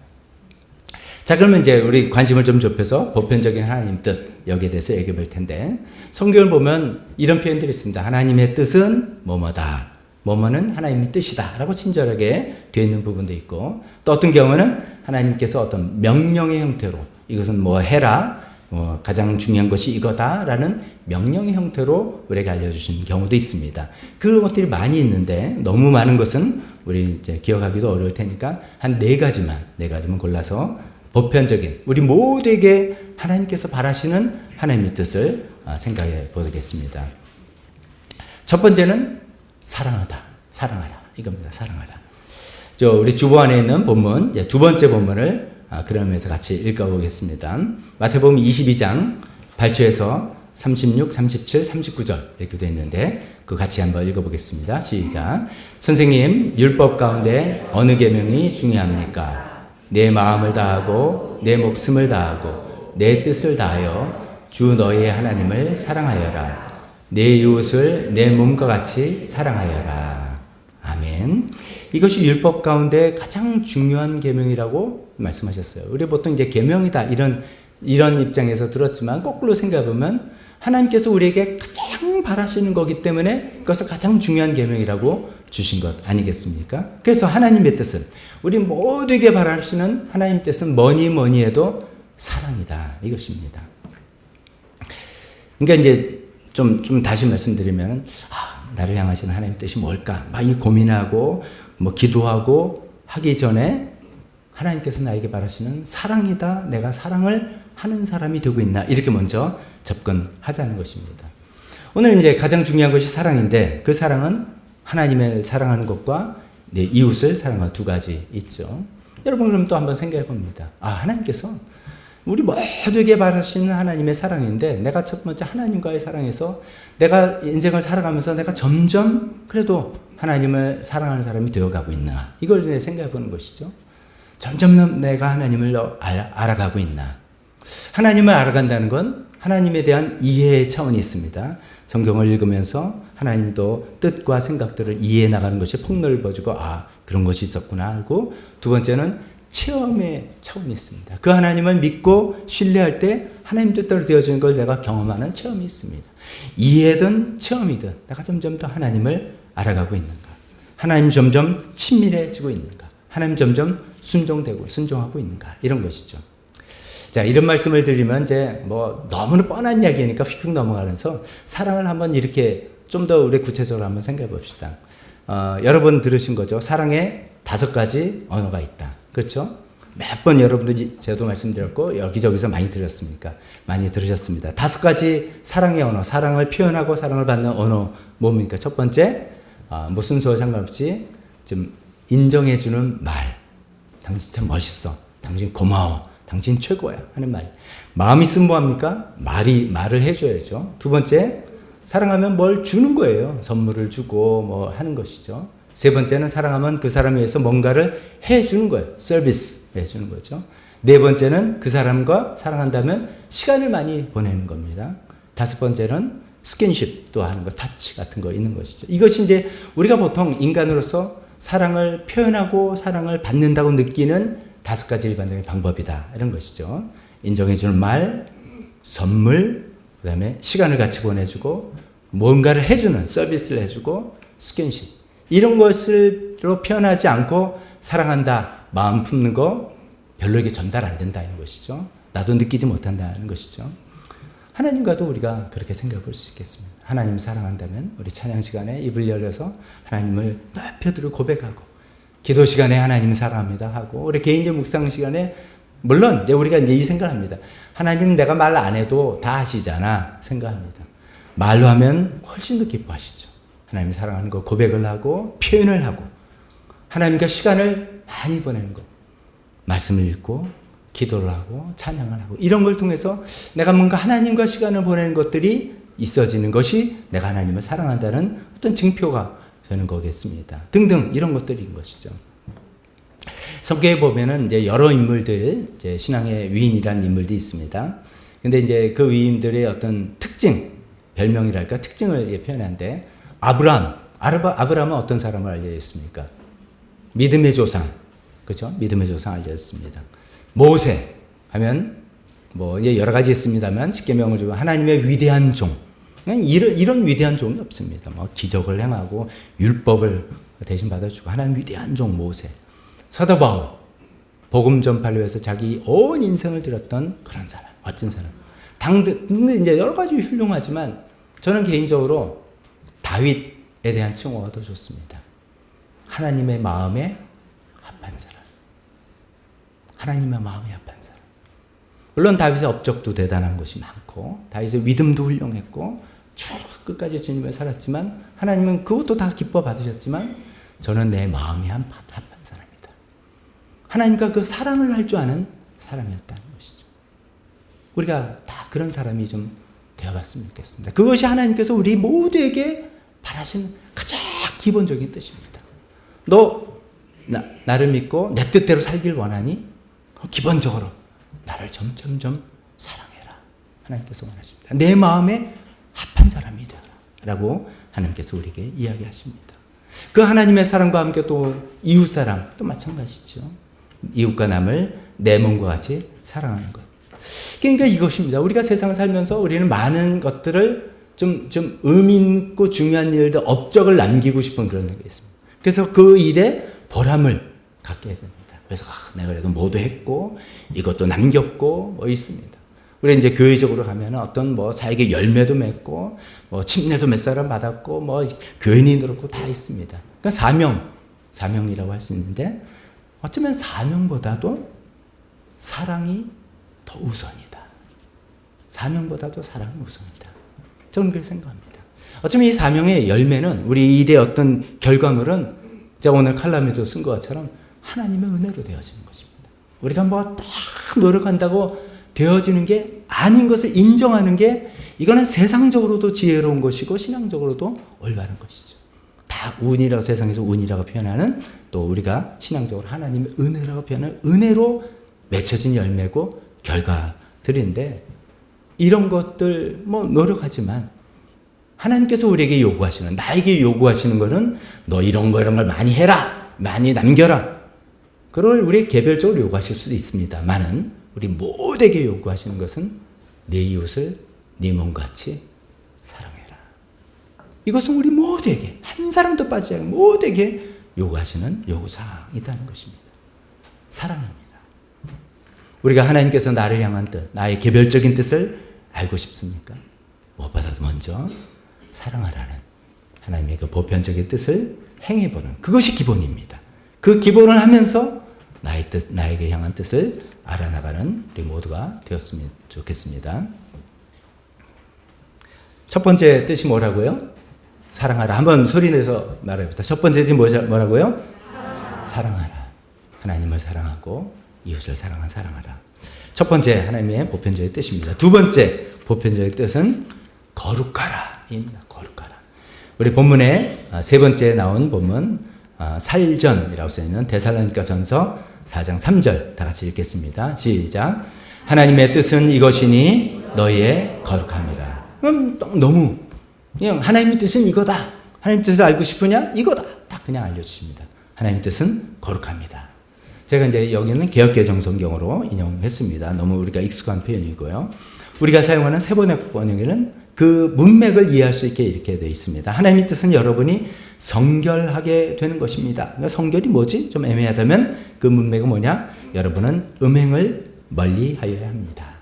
자, 그러면 우리 관심을 좀 좁혀서 보편적인 하나님 뜻 여기에 대해서 얘기해 볼 텐데 성경을 보면 이런 표현들이 있습니다. 하나님의 뜻은 뭐뭐다. 뭐뭐는 하나님의 뜻이다 라고 친절하게 되어 있는 부분도 있고 또 어떤 경우는 하나님께서 어떤 명령의 형태로 이것은 해라 가장 중요한 것이 이거다 라는 명령의 형태로 우리에게 알려주신 경우도 있습니다. 그런 것들이 많이 있는데 너무 많은 것은 우리 기억하기도 어려울 테니까 한 네 가지만 골라서 보편적인 우리 모두에게 하나님께서 바라시는 하나님의 뜻을 생각해 보겠습니다. 첫 번째는 사랑하라 이겁니다. 사랑하라. 우리 주보 안에 있는 본문 두 번째 본문을 그러면서 같이 읽어보겠습니다. 마태복음 22장 8절에서 36, 37, 39절 이렇게 되어 있는데 그 같이 한번 읽어보겠습니다. 시작. 선생님, 율법 가운데 어느 계명이 중요합니까? 내 마음을 다하고 내 목숨을 다하고 내 뜻을 다하여 주 너희의 하나님을 사랑하여라. 내 이웃을 내 몸과 같이 사랑하여라. 아멘. 이것이 율법 가운데 가장 중요한 계명이라고 말씀하셨어요. 우리 보통 계명이다 이런 이런 입장에서 들었지만 거꾸로 생각해보면 하나님께서 우리에게 가장 바라시는 거기 때문에 그것을 가장 중요한 계명이라고 주신 것 아니겠습니까? 그래서 하나님의 뜻은 우리 모두에게 바라시는 하나님 뜻은 뭐니 해도 사랑이다 이것입니다. 그러니까 이제 좀 다시 말씀드리면 나를 향하시는 하나님 뜻이 뭘까? 막 이 고민하고 뭐 기도하고 하기 전에 하나님께서 나에게 바라시는 사랑이다. 내가 사랑을 하는 사람이 되고 있나? 이렇게 먼저 접근하자는 것입니다. 오늘 이제 가장 중요한 것이 사랑인데 그 사랑은 하나님을 사랑하는 것과 내 이웃을 사랑하는 두 가지 있죠. 여러분 그럼 또 한번 생각해 봅니다. 하나님께서 우리 모두에게 바라시는 하나님의 사랑인데 내가 첫 번째 하나님과의 사랑에서 내가 인생을 살아가면서 내가 점점 그래도 하나님을 사랑하는 사람이 되어가고 있나 이걸 생각해 보는 것이죠. 점점 내가 하나님을 알아가고 있나. 하나님을 알아간다는 건 하나님에 대한 이해의 차원이 있습니다. 성경을 읽으면서 하나님도 뜻과 생각들을 이해해 나가는 것이 폭넓어지고 그런 것이 있었구나 하고 두 번째는 체험의 차원이 있습니다. 그 하나님을 믿고 신뢰할 때 하나님 뜻대로 되어지는 걸 내가 경험하는 체험이 있습니다. 이해든 체험이든 내가 점점 더 하나님을 알아가고 있는가. 하나님 점점 친밀해지고 있는가. 하나님 점점 순종하고 있는가. 이런 것이죠. 자, 이런 말씀을 드리면 이제 뭐 너무나 뻔한 이야기니까 휙휙 넘어가면서 사랑을 한번 이렇게 좀 더 우리 구체적으로 한번 생각해 봅시다. 여러 번 들으신 거죠. 사랑에 5가지 언어가 있다. 그렇죠? 몇 번 여러분들이 제도 말씀드렸고 여기저기서 많이 들었습니까? 많이 들으셨습니다. 5가지 사랑의 언어, 사랑을 표현하고 사랑을 받는 언어 뭡니까? 첫 번째, 뭐 순서와 상관없이 좀 인정해주는 말. 당신 참 멋있어. 당신 고마워. 당신 최고야. 하는 말. 마음이 있으면 뭐합니까? 말을 해줘야죠. 두 번째, 사랑하면 뭘 주는 거예요. 선물을 주고 뭐 하는 것이죠. 세 번째는 사랑하면 그 사람에 의해서 뭔가를 해주는 거예요. 서비스 해주는 거죠. 네 번째는 그 사람과 사랑한다면 시간을 많이 보내는 겁니다. 다섯 번째는 스킨십도 하는 거, 터치 같은 거 있는 것이죠. 이것이 이제 우리가 보통 인간으로서 사랑을 표현하고 사랑을 받는다고 느끼는 5가지 일반적인 방법이다. 이런 것이죠. 인정해주는 말, 선물, 그 다음에 시간을 같이 보내주고 뭔가를 해주는 서비스를 해주고 스킨십. 이런 것으로 표현하지 않고 사랑한다, 마음 품는 거 별로에게 전달 안 된다는 것이죠. 나도 느끼지 못한다는 것이죠. 하나님과도 우리가 그렇게 생각해 볼 수 있겠습니다. 하나님을 사랑한다면 우리 찬양 시간에 입을 열려서 하나님을 높여들고 고백하고 기도 시간에 하나님 사랑합니다 하고 우리 개인적 묵상 시간에 물론 이제 우리가 이제 이 생각을 합니다. 하나님 내가 말 안 해도 다 하시잖아 생각합니다. 말로 하면 훨씬 더 기뻐하시죠. 하나님 사랑하는 거 고백을 하고 표현을 하고 하나님과 시간을 많이 보내는 것, 말씀을 읽고 기도를 하고 찬양을 하고 이런 걸 통해서 내가 뭔가 하나님과 시간을 보내는 것들이 있어지는 것이 내가 하나님을 사랑한다는 어떤 증표가 되는 거겠습니다. 등등 이런 것들인 것이죠. 성경에 보면은 이제 여러 인물들, 이제 신앙의 위인이라는 인물들이 있습니다. 근데 이제 그 위인들의 어떤 특징, 별명이랄까 특징을 표현하는데 아브라함은 어떤 사람을 알려졌습니까? 믿음의 조상, 그렇죠? 믿음의 조상 알려졌습니다. 모세 하면 뭐 여러 가지 있습니다만 십계명을 주고 하나님의 위대한 종, 이런 위대한 종이 없습니다. 뭐 기적을 행하고 율법을 대신 받아주고 하나님 위대한 종 모세, 사도 바울, 복음 전파를 위해서 자기 온 인생을 들였던 그런 사람, 멋진 사람. 근데 이제 여러 가지 훌륭하지만 저는 개인적으로 다윗에 대한 칭호가 더 좋습니다. 하나님의 마음에 합한 사람. 하나님의 마음에 합한 사람. 물론 다윗의 업적도 대단한 것이 많고 다윗의 믿음도 훌륭했고 쭉 끝까지 주님을 살았지만 하나님은 그것도 다 기뻐 받으셨지만 저는 내 마음에 합한 사람이다. 하나님과 그 사랑을 할 줄 아는 사람이었다는 것이죠. 우리가 다 그런 사람이 좀 되어봤으면 좋겠습니다. 그것이 하나님께서 우리 모두에게 바라시는 가장 기본적인 뜻입니다. 너 나를 믿고 내 뜻대로 살길 원하니? 기본적으로 나를 점점점 사랑해라. 하나님께서 원하십니다. 내 마음에 합한 사람이 되라. 라고 하나님께서 우리에게 이야기하십니다. 그 하나님의 사랑과 함께 또 이웃사랑 또 마찬가지죠. 이웃과 남을 내 몸과 같이 사랑하는 것. 그러니까 이것입니다. 우리가 세상을 살면서 우리는 많은 것들을 좀 의미 있고 중요한 일들, 업적을 남기고 싶은 그런 생각이 있습니다. 그래서 그 일에 보람을 갖게 됩니다. 그래서 내가 그래도 뭐도 했고 이것도 남겼고 뭐 있습니다. 우리 이제 교회적으로 가면 어떤 뭐 사에게 열매도 맺고 뭐 침례도 몇 사람 받았고 뭐 교인이 늘었고 다 있습니다. 그러니까 사명이라고 할 수 있는데 어쩌면 사명보다도 사랑이 더 우선이다. 사명보다도 사랑이 우선이다. 저는 그렇게 생각합니다. 어쩌면 이 사명의 열매는 우리 일의 어떤 결과물은 제가 오늘 칼럼에도 쓴 것처럼 하나님의 은혜로 되어지는 것입니다. 우리가 뭐 딱 노력한다고 되어지는 게 아닌 것을 인정하는 게 이거는 세상적으로도 지혜로운 것이고 신앙적으로도 올바른 것이죠. 다 운이라고 세상에서 운이라고 표현하는 또 우리가 신앙적으로 하나님의 은혜라고 표현하는 은혜로 맺혀진 열매고 결과들인데 이런 것들 뭐 노력하지만 하나님께서 우리에게 요구하시는 나에게 요구하시는 것은 너 이런 걸 많이 해라 많이 남겨라 그걸 우리 개별적으로 요구하실 수도 있습니다만은 우리 모두에게 요구하시는 것은 내 이웃을 네 몸같이 사랑해라. 이것은 우리 모두에게 한 사람도 빠지지 않고 모두에게 요구하시는 요구사항이라는 것입니다. 사랑입니다. 우리가 하나님께서 나를 향한 뜻, 나의 개별적인 뜻을 알고 싶습니까? 무엇보다도 먼저 사랑하라는 하나님의 그 보편적인 뜻을 행해보는 그것이 기본입니다. 그 기본을 하면서 나의 뜻, 나에게 향한 뜻을 알아나가는 우리 모두가 되었으면 좋겠습니다. 첫 번째 뜻이 뭐라고요? 사랑하라. 한번 소리내서 말해봅시다. 첫 번째 뜻이 뭐라고요? 사랑하라. 하나님을 사랑하고 이웃을 사랑하라. 첫 번째 하나님의 보편적인 뜻입니다. 두 번째 보편적인 뜻은 거룩하라 입니다. 거룩하라. 우리 본문에 세 번째 나온 본문 살전이라고 써있는 데살로니가전서 4장 3절 다 같이 읽겠습니다. 시작. 하나님의 뜻은 이것이니 너희의 거룩함이라. 너무 그냥 하나님의 뜻은 이거다. 하나님의 뜻을 알고 싶으냐? 이거다. 딱 그냥 알려주십니다. 하나님의 뜻은 거룩합니다. 제가 이제 여기는 개역개정 성경으로 인용했습니다. 너무 우리가 익숙한 표현이고요. 우리가 사용하는 세번역 번역에는 그 문맥을 이해할 수 있게 이렇게 되어 있습니다. 하나님의 뜻은 여러분이 성결하게 되는 것입니다. 그러니까 성결이 뭐지? 좀 애매하다면 그 문맥은 뭐냐? 여러분은 음행을 멀리하여야 합니다.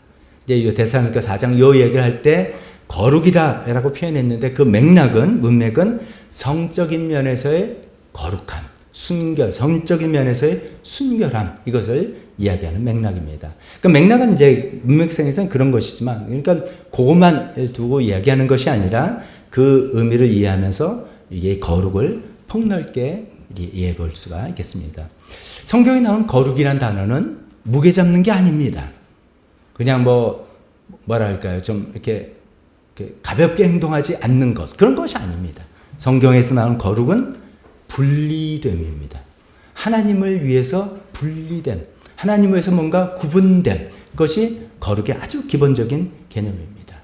이제 이 데살로니가 4장 요 얘기를 할 때 거룩이라고 표현했는데 그 문맥은 성적인 면에서의 거룩함, 순결, 성적인 면에서의 순결함 이것을 이야기하는 맥락입니다. 그러니까 맥락은 이제 문맥상에서는 그런 것이지만 그러니까 그것만 두고 이야기하는 것이 아니라 그 의미를 이해하면서 이게 거룩을 폭넓게 이해해 볼 수가 있겠습니다. 성경에 나온 거룩이란 단어는 무게 잡는 게 아닙니다. 그냥 뭐랄까요? 좀 이렇게 가볍게 행동하지 않는 것 그런 것이 아닙니다. 성경에서 나온 거룩은 분리됨입니다. 하나님을 위해서 분리됨, 하나님을 위해서 뭔가 구분된 것이 거룩의 아주 기본적인 개념입니다.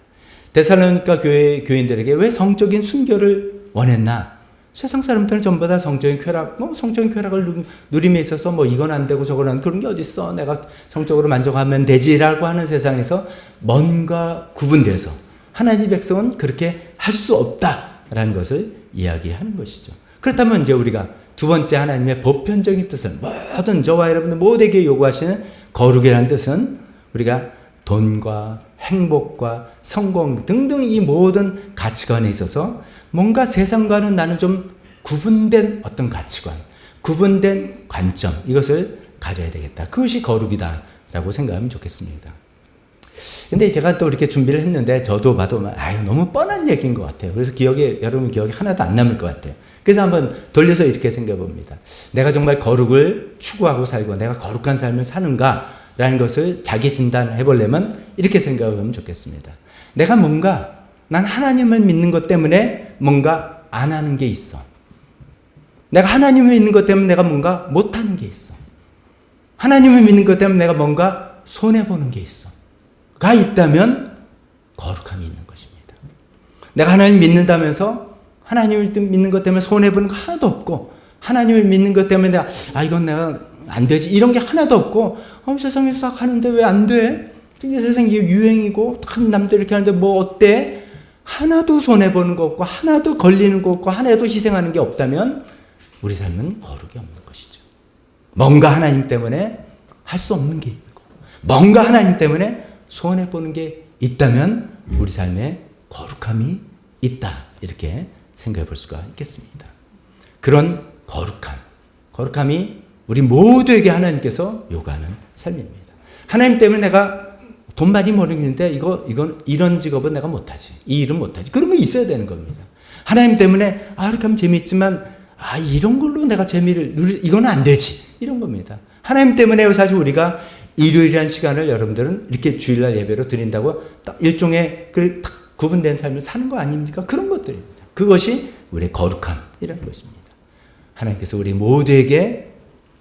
데살로니가 교회 교인들에게 왜 성적인 순결을 원했나? 세상 사람들은 전부 다 성적인 쾌락, 성적인 쾌락을 누림에 있어서 이건 안 되고 저건 안 되고 그런 게 어딨어? 내가 성적으로 만족하면 되지라고 하는 세상에서 뭔가 구분돼서 하나님의 백성은 그렇게 할 수 없다라는 것을 이야기하는 것이죠. 그렇다면 이제 우리가 두 번째 하나님의 보편적인 뜻은 모든 저와 여러분들 모두에게 요구하시는 거룩이라는 뜻은 우리가 돈과 행복과 성공 등등 이 모든 가치관에 있어서 뭔가 세상과는 나는 좀 구분된 어떤 가치관, 구분된 관점 이것을 가져야 되겠다. 그것이 거룩이다라고 생각하면 좋겠습니다. 근데 제가 또 이렇게 준비를 했는데 저도 봐도 너무 뻔한 얘기인 것 같아요. 그래서 여러분 기억이 하나도 안 남을 것 같아요. 그래서 한번 돌려서 이렇게 생각해 봅니다. 내가 정말 거룩을 추구하고 살고 내가 거룩한 삶을 사는가라는 것을 자기 진단해 보려면 이렇게 생각해 보면 좋겠습니다. 내가 난 하나님을 믿는 것 때문에 뭔가 안 하는 게 있어. 내가 하나님을 믿는 것 때문에 내가 뭔가 못 하는 게 있어. 하나님을 믿는 것 때문에 내가 뭔가 손해보는 게 있어. 가 있다면 거룩함이 있는 것입니다. 내가 하나님 믿는다면서 하나님을 믿는 것 때문에 손해보는 거 하나도 없고 하나님을 믿는 것 때문에 이건 내가 안 되지 이런 게 하나도 없고 세상에서 딱 하는데 왜 안 돼? 이게 세상에 유행이고 한 남들 이렇게 하는데 뭐 어때? 하나도 손해보는 거 없고 하나도 걸리는 거 없고 하나도 희생하는 게 없다면 우리 삶은 거룩이 없는 것이죠. 뭔가 하나님 때문에 할 수 없는 게 있고 뭔가 하나님 때문에 손해보는 게 있다면 우리 삶에 거룩함이 있다. 이렇게 생각해 볼 수가 있겠습니다. 그런 거룩함이 우리 모두에게 하나님께서 요구하는 삶입니다. 하나님 때문에 내가 돈 많이 벌이는데 이건 이런 직업은 내가 못하지. 이 일은 못하지. 그런 거 있어야 되는 겁니다. 하나님 때문에 이렇게 하면 재미있지만 이런 걸로 내가 재미를 이건 안 되지. 이런 겁니다. 하나님 때문에 사실 우리가 일요일이라는 시간을 여러분들은 이렇게 주일날 예배로 드린다고 딱 일종의 딱 구분된 삶을 사는 거 아닙니까? 그런 것들입니다. 그것이 우리의 거룩함이라는 것입니다. 하나님께서 우리 모두에게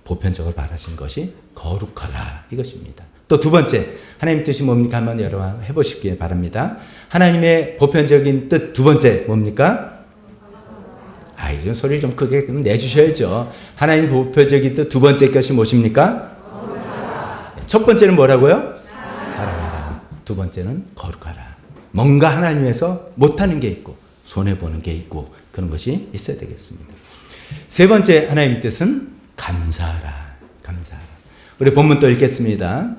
보편적으로 바라신 것이 거룩하라 이것입니다. 또 두 번째 하나님 뜻이 뭡니까? 한번 여러분 해보시기 바랍니다. 하나님의 보편적인 뜻 두 번째 뭡니까? 이제 소리 좀 크게 내주셔야죠. 하나님 보편적인 뜻 두 번째 것이 무엇입니까? 첫 번째는 뭐라고요? 사랑하라. 두 번째는 거룩하라. 뭔가 하나님에서 못하는 게 있고 손해보는 게 있고 그런 것이 있어야 되겠습니다. 세 번째 하나님의 뜻은 감사하라. 우리 본문 또 읽겠습니다.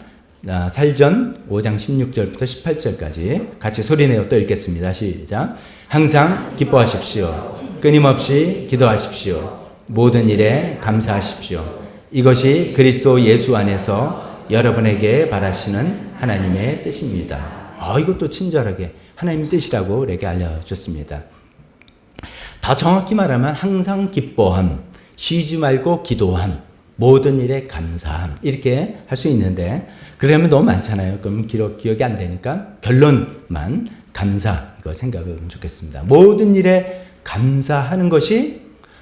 살전 5장 16절부터 18절까지 같이 소리내어 또 읽겠습니다. 시작. 항상 기뻐하십시오. 끊임없이 기도하십시오. 모든 일에 감사하십시오. 이것이 그리스도 예수 안에서 여러분에게 바라시는 하나님의 뜻입니다. 이것도 친절하게 하나님의 뜻이라고 우리에게 알려줬습니다. 더 정확히 말하면 항상 기뻐함, 쉬지 말고 기도함, 모든 일에 감사함 이렇게 할 수 있는데 그러면 너무 많잖아요. 그럼 기억이 안 되니까 결론만 감사 이거 생각해 보면 좋겠습니다. 모든 일에 감사하는 것이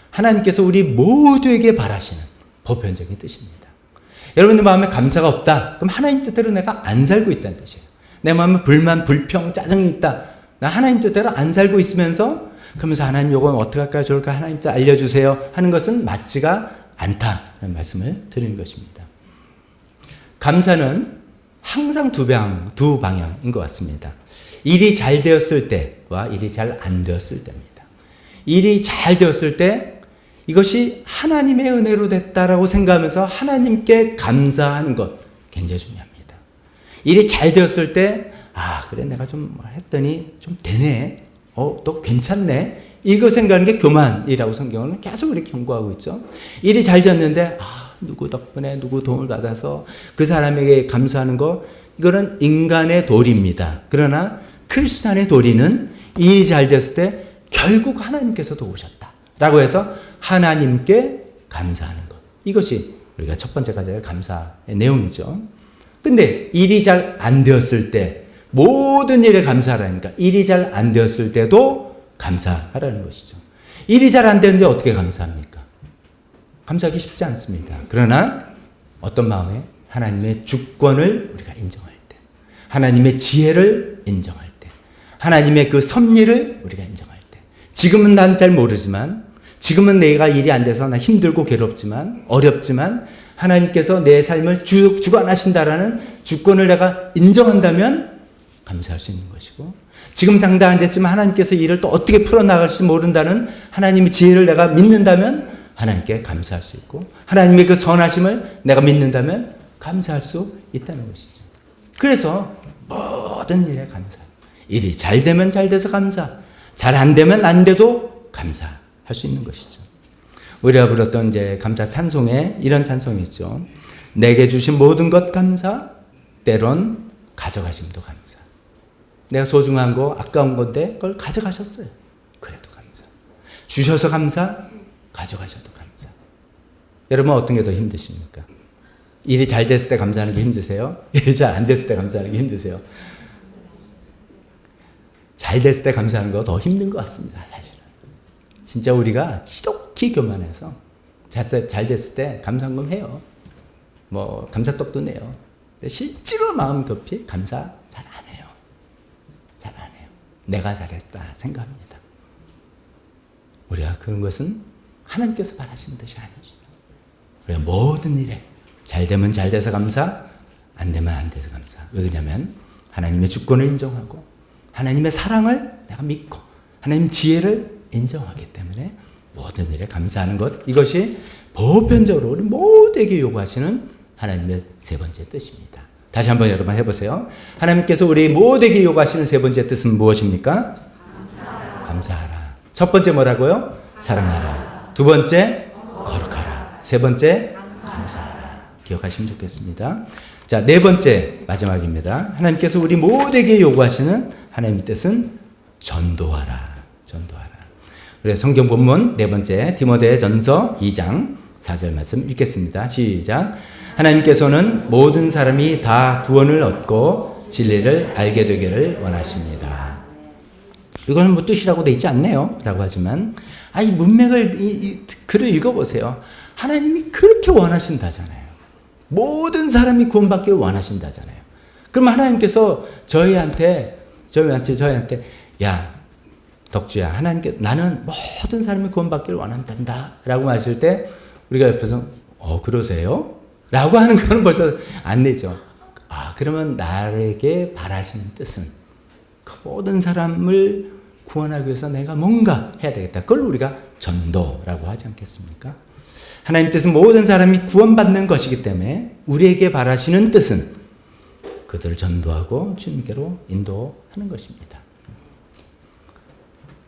하나님께서 우리 모두에게 바라시는 보편적인 뜻입니다. 여러분들 마음에 감사가 없다. 그럼 하나님 뜻대로 내가 안 살고 있다는 뜻이에요. 내 마음에 불만, 불평, 짜증이 있다. 나 하나님 뜻대로 안 살고 있으면서 그러면서 하나님 요건 어떻게 할까요? 좋을까? 하나님 뜻 알려주세요 하는 것은 맞지가 않다는 말씀을 드리는 것입니다. 감사는 항상 두 방향인 것 같습니다. 일이 잘 되었을 때와 일이 잘 안 되었을 때입니다. 일이 잘 되었을 때 이것이 하나님의 은혜로 됐다라고 생각하면서 하나님께 감사하는 것 굉장히 중요합니다. 일이 잘 되었을 때 그래 내가 좀 했더니 좀 되네. 또 괜찮네. 이거 생각하는 게 교만이라고 성경은 계속 이렇게 경고하고 있죠. 일이 잘 되었는데 누구 덕분에 누구 도움을 받아서 그 사람에게 감사하는 거 이거는 인간의 도리입니다. 그러나 크리스찬의 도리는 일이 잘 됐을 때 결국 하나님께서 도우셨다라고 해서 하나님께 감사하는 것. 이것이 우리가 첫 번째 가져야 할 감사의 내용이죠. 근데 일이 잘 안 되었을 때 모든 일에 감사하라니까 일이 잘 안 되었을 때도 감사하라는 것이죠. 일이 잘 안 되는데 어떻게 감사합니까? 감사하기 쉽지 않습니다. 그러나 어떤 마음에 하나님의 주권을 우리가 인정할 때, 하나님의 지혜를 인정할 때, 하나님의 그 섭리를 우리가 인정할 때, 지금은 난 잘 모르지만, 지금은 내가 일이 안 돼서 나 힘들고 괴롭지만, 어렵지만, 하나님께서 내 삶을 주관하신다라는 주권을 내가 인정한다면 감사할 수 있는 것이고, 지금 당장 안 됐지만 하나님께서 일을 또 어떻게 풀어나갈지 모른다는 하나님의 지혜를 내가 믿는다면 하나님께 감사할 수 있고, 하나님의 그 선하심을 내가 믿는다면 감사할 수 있다는 것이죠. 그래서 모든 일에 감사. 일이 잘 되면 잘 돼서 감사, 잘 안 되면 안 돼도 감사할 수 있는 것이죠. 우리가 불렀던 이제 감사 찬송에 이런 찬송이 있죠. 내게 주신 모든 것 감사, 때론 가져가심도 감사. 내가 소중한 거, 아까운 건데 그걸 가져가셨어요. 그래도 감사. 주셔서 감사, 가져가셔도 감사. 여러분 어떤 게 더 힘드십니까? 일이 잘 됐을 때 감사하는 게 힘드세요? 일이 잘 안 됐을 때 감사하는 게 힘드세요? 잘 됐을 때 감사하는 거 더 힘든 것 같습니다. 사실은. 진짜 우리가 지독히 교만해서 잘 됐을 때 감사한금 해요. 뭐 감사떡도 내요. 실제로 마음 급히 감사 잘 안 해요. 잘 안 해요. 내가 잘했다 생각합니다. 우리가 그런 것은 하나님께서 바라시는 뜻이 아니죠. 우리가 모든 일에 잘 되면 잘 돼서 감사, 안 되면 안 돼서 감사. 왜 그러냐면 하나님의 주권을 인정하고 하나님의 사랑을 내가 믿고 하나님 지혜를 인정하기 때문에 모든 일에 감사하는 것, 이것이 보편적으로 우리 모두에게 요구하시는 하나님의 세 번째 뜻입니다. 다시 한번 여러분 해보세요. 하나님께서 우리 모두에게 요구하시는 세 번째 뜻은 무엇입니까? 감사하라. 첫 번째 뭐라고요? 사랑하라. 두 번째 거룩하라. 세 번째 감사하라. 기억하시면 좋겠습니다. 자, 네 번째 마지막입니다. 하나님께서 우리 모두에게 요구하시는 하나님의 뜻은 전도하라. 전도하라. 우리 성경 본문 네 번째 디모데전서 2장 4절 말씀 읽겠습니다. 시작. 하나님께서는 모든 사람이 다 구원을 얻고 진리를 알게 되기를 원하십니다. 이거는 뭐 뜻이라고 돼 있지 않네요. 라고 하지만 이 문맥을 이 글을 읽어보세요. 하나님이 그렇게 원하신다잖아요. 모든 사람이 구원받기를 원하신다잖아요. 그럼 하나님께서 저희한테 야 덕주야, 하나님께 나는 모든 사람이 구원받기를 원한단다 라고 하실 때 우리가 옆에서 그러세요? 라고 하는 거는 벌써 안 되죠. 그러면 나에게 바라시는 뜻은 그 모든 사람을 구원하기 위해서 내가 뭔가 해야 되겠다. 그걸 우리가 전도라고 하지 않겠습니까? 하나님 뜻은 모든 사람이 구원받는 것이기 때문에 우리에게 바라시는 뜻은 그들을 전도하고 주님께로 인도하는 것입니다.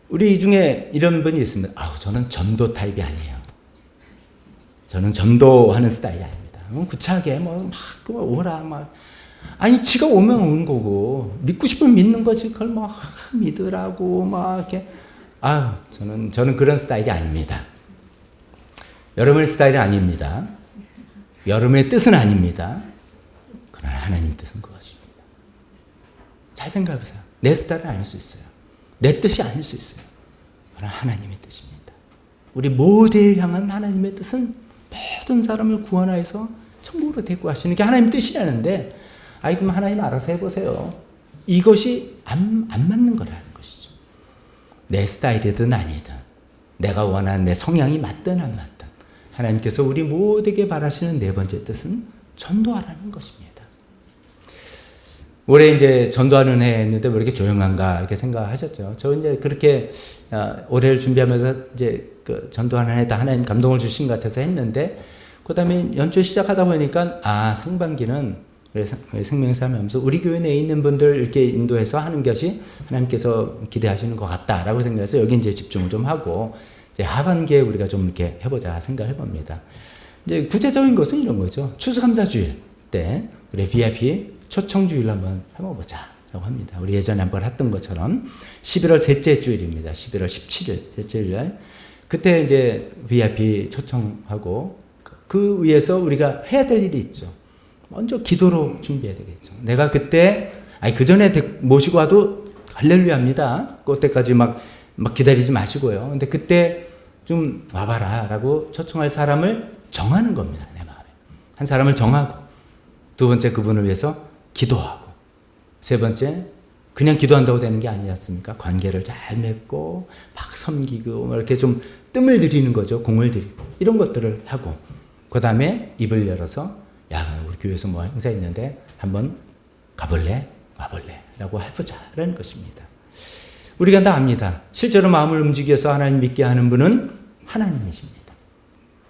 우리 중에 이런 분이 있습니다. 저는 전도 타입이 아니에요. 저는 전도하는 스타일이 아닙니다. 구차하게 막 오라 지가 오면 오는 거고 믿고 싶으면 믿는 거지 그걸 믿으라고 이렇게 저는 그런 스타일이 아닙니다. 여러분의 스타일이 아닙니다. 여러분의 뜻은 아닙니다. 그러나 하나님 뜻은 그것입니다. 잘 생각해보세요. 내 스타일은 아닐 수 있어요. 내 뜻이 아닐 수 있어요. 그러나 하나님의 뜻입니다. 우리 모두를 향한 하나님의 뜻은 모든 사람을 구원하여서 천국으로 데리고 가시는 게 하나님 뜻이라는데 그럼 하나님 알아서 해보세요. 이것이 안 맞는 거라는 것이죠. 내 스타일이든 아니든 내가 원하는 내 성향이 맞든 안 맞든 하나님께서 우리 모두에게 바라시는 네 번째 뜻은 전도하라는 것입니다. 올해 이제 전도하는 해 했는데 왜 이렇게 조용한가 이렇게 생각하셨죠. 저 이제 그렇게 올해를 준비하면서 이제 그 전도하는 해다 하나님 감동을 주신 것 같아서 했는데 그다음에 연초 시작하다 보니까 상반기는 생명사 하면서 우리 교회 내에 있는 분들 이렇게 인도해서 하는 것이 하나님께서 기대하시는 것 같다라고 생각해서 여기 이제 집중을 좀 하고 이제 하반기에 우리가 좀 이렇게 해보자 생각을 해봅니다. 이제 구체적인 것은 이런 거죠. 추수감사주일 때 우리 VIP 초청주일 한번 해보자 라고 합니다. 우리 예전에 한번 했던 것처럼 11월 셋째 주일입니다. 11월 17일 셋째 주일 그때 이제 VIP 초청하고 그 위에서 우리가 해야 될 일이 있죠. 먼저 기도로 준비해야 되겠죠. 내가 그때 그 전에 모시고 와도 할렐루야 합니다. 그때까지 막 기다리지 마시고요. 근데 그때 좀 와봐라 라고 초청할 사람을 정하는 겁니다. 내 마음에. 한 사람을 정하고 두 번째 그분을 위해서 기도하고 세 번째 그냥 기도한다고 되는 게 아니지 않습니까? 관계를 잘 맺고 막 섬기고 이렇게 좀 뜸을 들이는 거죠. 공을 들이고 이런 것들을 하고 그 다음에 입을 열어서 우리 교회에서 뭐 행사 있는데 한번 가볼래? 와볼래? 라고 해보자 라는 것입니다. 우리가 다 압니다. 실제로 마음을 움직여서 하나님 믿게 하는 분은 하나님이십니다.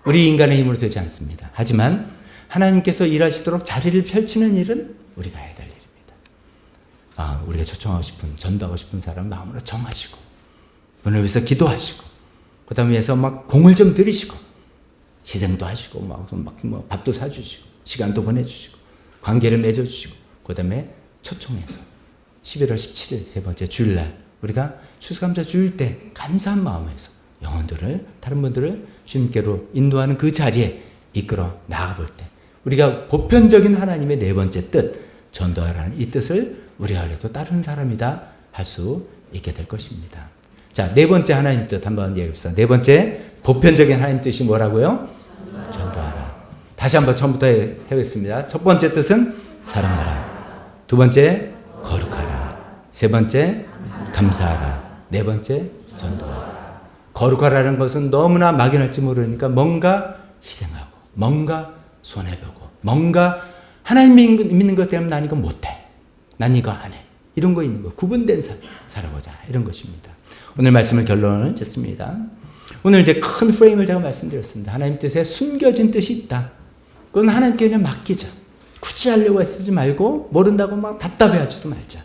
우리 인간의 힘으로 되지 않습니다. 하지만 하나님께서 일하시도록 자리를 펼치는 일은 우리가 해야 될 일입니다. 우리가 초청하고 싶은, 전도하고 싶은 사람 마음으로 정하시고 오늘 위해서 기도하시고 그 다음에 위해서 막 공을 좀 들이시고 희생도 하시고 밥도 사주시고 시간도 보내주시고 관계를 맺어주시고 그 다음에 초청해서 11월 17일 세 번째 주일날 우리가 추수감사 주일 때 감사한 마음에서 영혼들을 다른 분들을 주님께로 인도하는 그 자리에 이끌어 나가볼 때 우리가 보편적인 하나님의 네 번째 뜻 전도하라는 이 뜻을 우리가 그래도 다른 사람이다 할 수 있게 될 것입니다. 자, 네 번째 하나님 뜻 한번 얘기해봅시다. 네 번째 보편적인 하나님 뜻이 뭐라고요? 전도하라. 다시 한번 처음부터 해보겠습니다. 첫 번째 뜻은 사랑하라. 두 번째 거룩하라. 세 번째 감사하라. 네 번째 전도하라. 거룩하라는 것은 너무나 막연할지 모르니까 뭔가 희생하고 뭔가 손해보고 뭔가 하나님 믿는 것 때문에 난 이거 못해. 난 이거 안 해. 이런 거 있는 거. 구분된 살아보자. 이런 것입니다. 오늘 말씀을 결론을 짓습니다. 오늘 이제 큰 프레임을 제가 말씀드렸습니다. 하나님 뜻에 숨겨진 뜻이 있다. 그건 하나님께 그냥 맡기자. 굳이 하려고 애쓰지 말고 모른다고 막 답답해하지도 말자.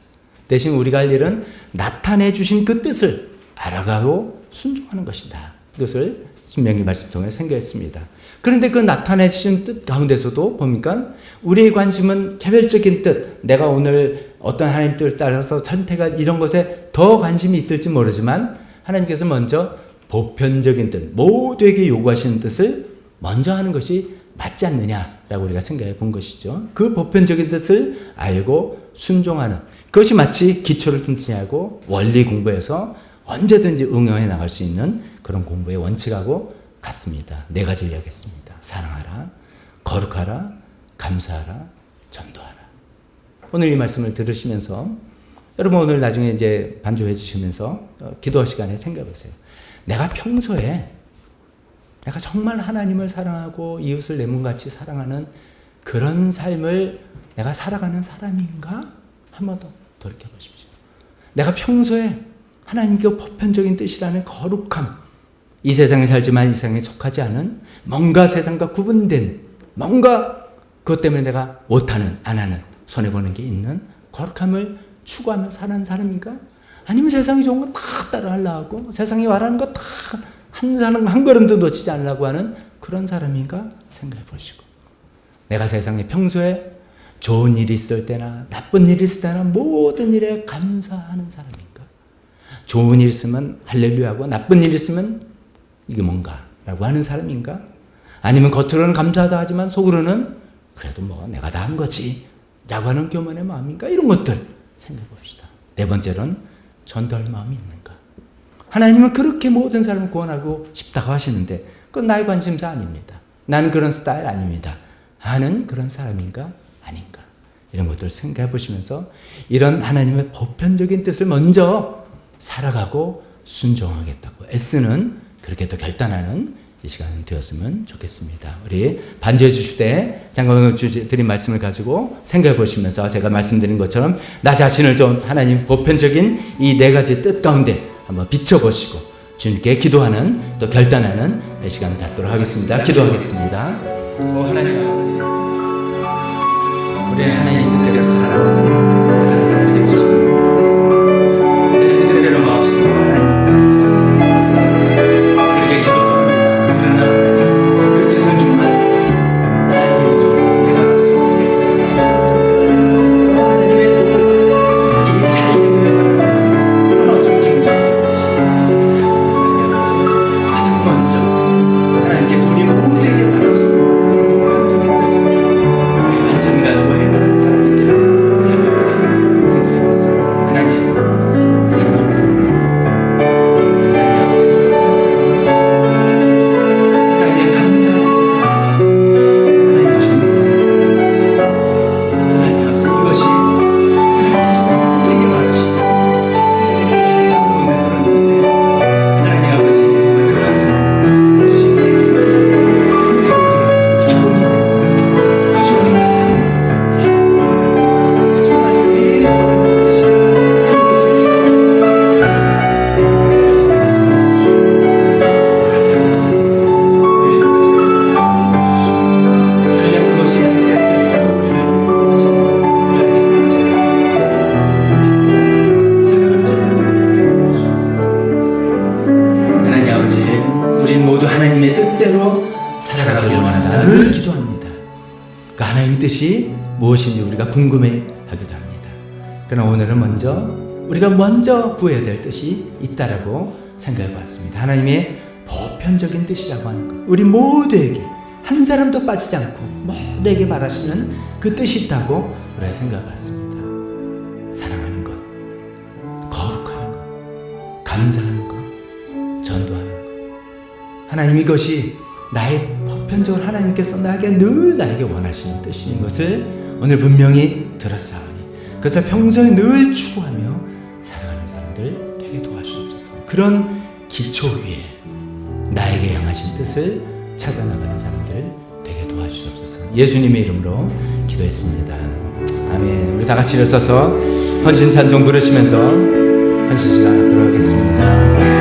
대신 우리가 할 일은 나타내 주신 그 뜻을 알아가고 순종하는 것이다. 이것을 신명기 말씀 통해 생각했습니다. 그런데 그 나타내 주신 뜻 가운데서도 보니까 우리의 관심은 개별적인 뜻, 내가 오늘 어떤 하나님 뜻을 따라서 선택한 이런 것에 더 관심이 있을지 모르지만 하나님께서 먼저 보편적인 뜻, 모두에게 요구하시는 뜻을 먼저 하는 것이 맞지 않느냐라고 우리가 생각해 본 것이죠. 그 보편적인 뜻을 알고 순종하는 그것이 마치 기초를 튼튼하고 원리 공부에서 언제든지 응용해 나갈 수 있는 그런 공부의 원칙하고 같습니다. 네 가지를 이야기했습니다. 사랑하라, 거룩하라, 감사하라, 전도하라. 오늘 이 말씀을 들으시면서 여러분 오늘 나중에 이제 반주해 주시면서 기도 시간에 생각해 보세요. 내가 평소에 내가 정말 하나님을 사랑하고 이웃을 내 몸같이 사랑하는 그런 삶을 내가 살아가는 사람인가? 한 번 더 돌이켜 보십시오. 내가 평소에 하나님께 보편적인 뜻이라는 거룩함, 이 세상에 살지만 이 세상에 속하지 않은 뭔가 세상과 구분된 뭔가 그것 때문에 내가 못하는, 안 하는, 손해보는 게 있는 거룩함을 추구하며 사는 사람인가? 아니면 세상이 좋은 거 다 따라 하려고 하고 세상이 말하는 거 다 한 걸음도 놓치지 않으려고 하는 그런 사람인가 생각해 보시고, 내가 세상에 평소에 좋은 일이 있을 때나 나쁜 일이 있을 때나 모든 일에 감사하는 사람인가? 좋은 일 있으면 할렐루야하고 나쁜 일 있으면 이게 뭔가 라고 하는 사람인가? 아니면 겉으로는 감사하다 하지만 속으로는 그래도 뭐 내가 다 한 거지 라고 하는 교만의 마음인가? 이런 것들 생각해 봅시다. 네 번째로는 전도할 마음이 있는가? 하나님은 그렇게 모든 사람을 구원하고 싶다고 하시는데 그건 나의 관심사 아닙니다. 나는 그런 스타일 아닙니다. 하는 그런 사람인가? 아닌가? 이런 것들을 생각해 보시면서 이런 하나님의 보편적인 뜻을 먼저 살아가고 순종하겠다고 애쓰는, 그렇게 또 결단하는 이 시간이 되었으면 좋겠습니다. 우리 반주해 주실 때 장로님 드린 말씀을 가지고 생각해 보시면서 제가 말씀드린 것처럼 나 자신을 좀 하나님 보편적인 이 네 가지 뜻 가운데 한번 비춰보시고 주님께 기도하는, 또 결단하는 이 시간을 갖도록 하겠습니다. 기도하겠습니다. 하나님 아버지, 우리는 하나님 뜻대로 살아가는 사람이 되고 싶습니다. 내 뜻대로 마옵소서. 그렇게 기도합니다. 그러나 그 뜻은 정말 나에게 좀 내가 하나님의 이 자유를 그런 어떤 기분이 가장 먼저 하나님께서 우리 모두에게 말하시고 보편적인 뜻을 완전 가지고 해나가는 사람이지라고 생각해봤습니다. 하나님 사랑하는 사람, 하나님 감사하는 사람, 하나님 존경하는 사람, 하나님 아버지, 이것이 하나님께서 우리에게 말하시고 오늘 들었는데 하나님 아버지 정말 그런 사람, 주님에게 평소 우리가 기본이 되는 사람, 그것이 우리 가장 정말 의의를 하나님 아버지, 우린 모두 하나님의 뜻대로 살아가기를 원한다. 늘 기도합니다. 그 하나님의 뜻이 무엇인지 우리가 궁금해 하기도 합니다. 그러나 오늘은 우리가 먼저 구해야 될 뜻이 있다라고 생각해 봤습니다. 하나님의 보편적인 뜻이라고 하는 것. 우리 모두에게 한 사람도 빠지지 않고 모두에게 말하시는 그 뜻이 있다고 우리가 생각해 봤습니다. 사랑하는 것, 거룩하는 것, 감사하는 것, 전도하는 것. 하나님, 이것이 나의 보편적으로 하나님께서 나에게 원하시는 뜻인 것을 오늘 분명히 들었사오니 그래서 평소에 늘 추구하며 살아가는 사람들 되게 도와주옵소서. 그런 기초 위에 나에게 향하신 뜻을 찾아나가는 사람들 되게 도와주옵소서. 예수님의 이름으로 기도합니다. 기도했습니다. 아멘. 우리 다 같이 일어서서 헌신 찬송 부르시면서 헌신 시간 갖도록 하겠습니다.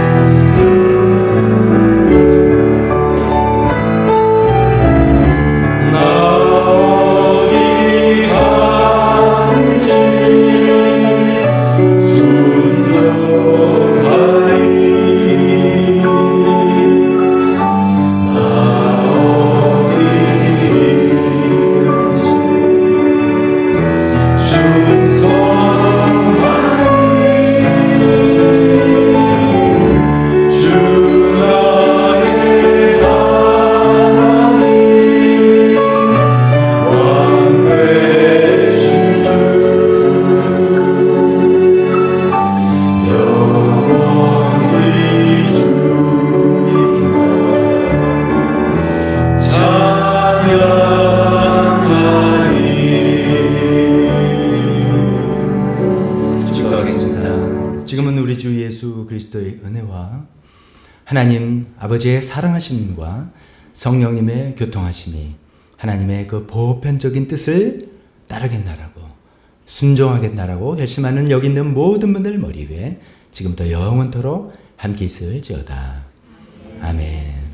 지금은 우리 주 예수 그리스도의 은혜와 하나님 아버지의 사랑하심과 성령님의 교통하심이 하나님의 그 보편적인 뜻을 따르겠나라고 순종하겠나라고 결심하는 여기 있는 모든 분들 머리 위에 지금부터 영원토록 함께 있을지어다. 아멘.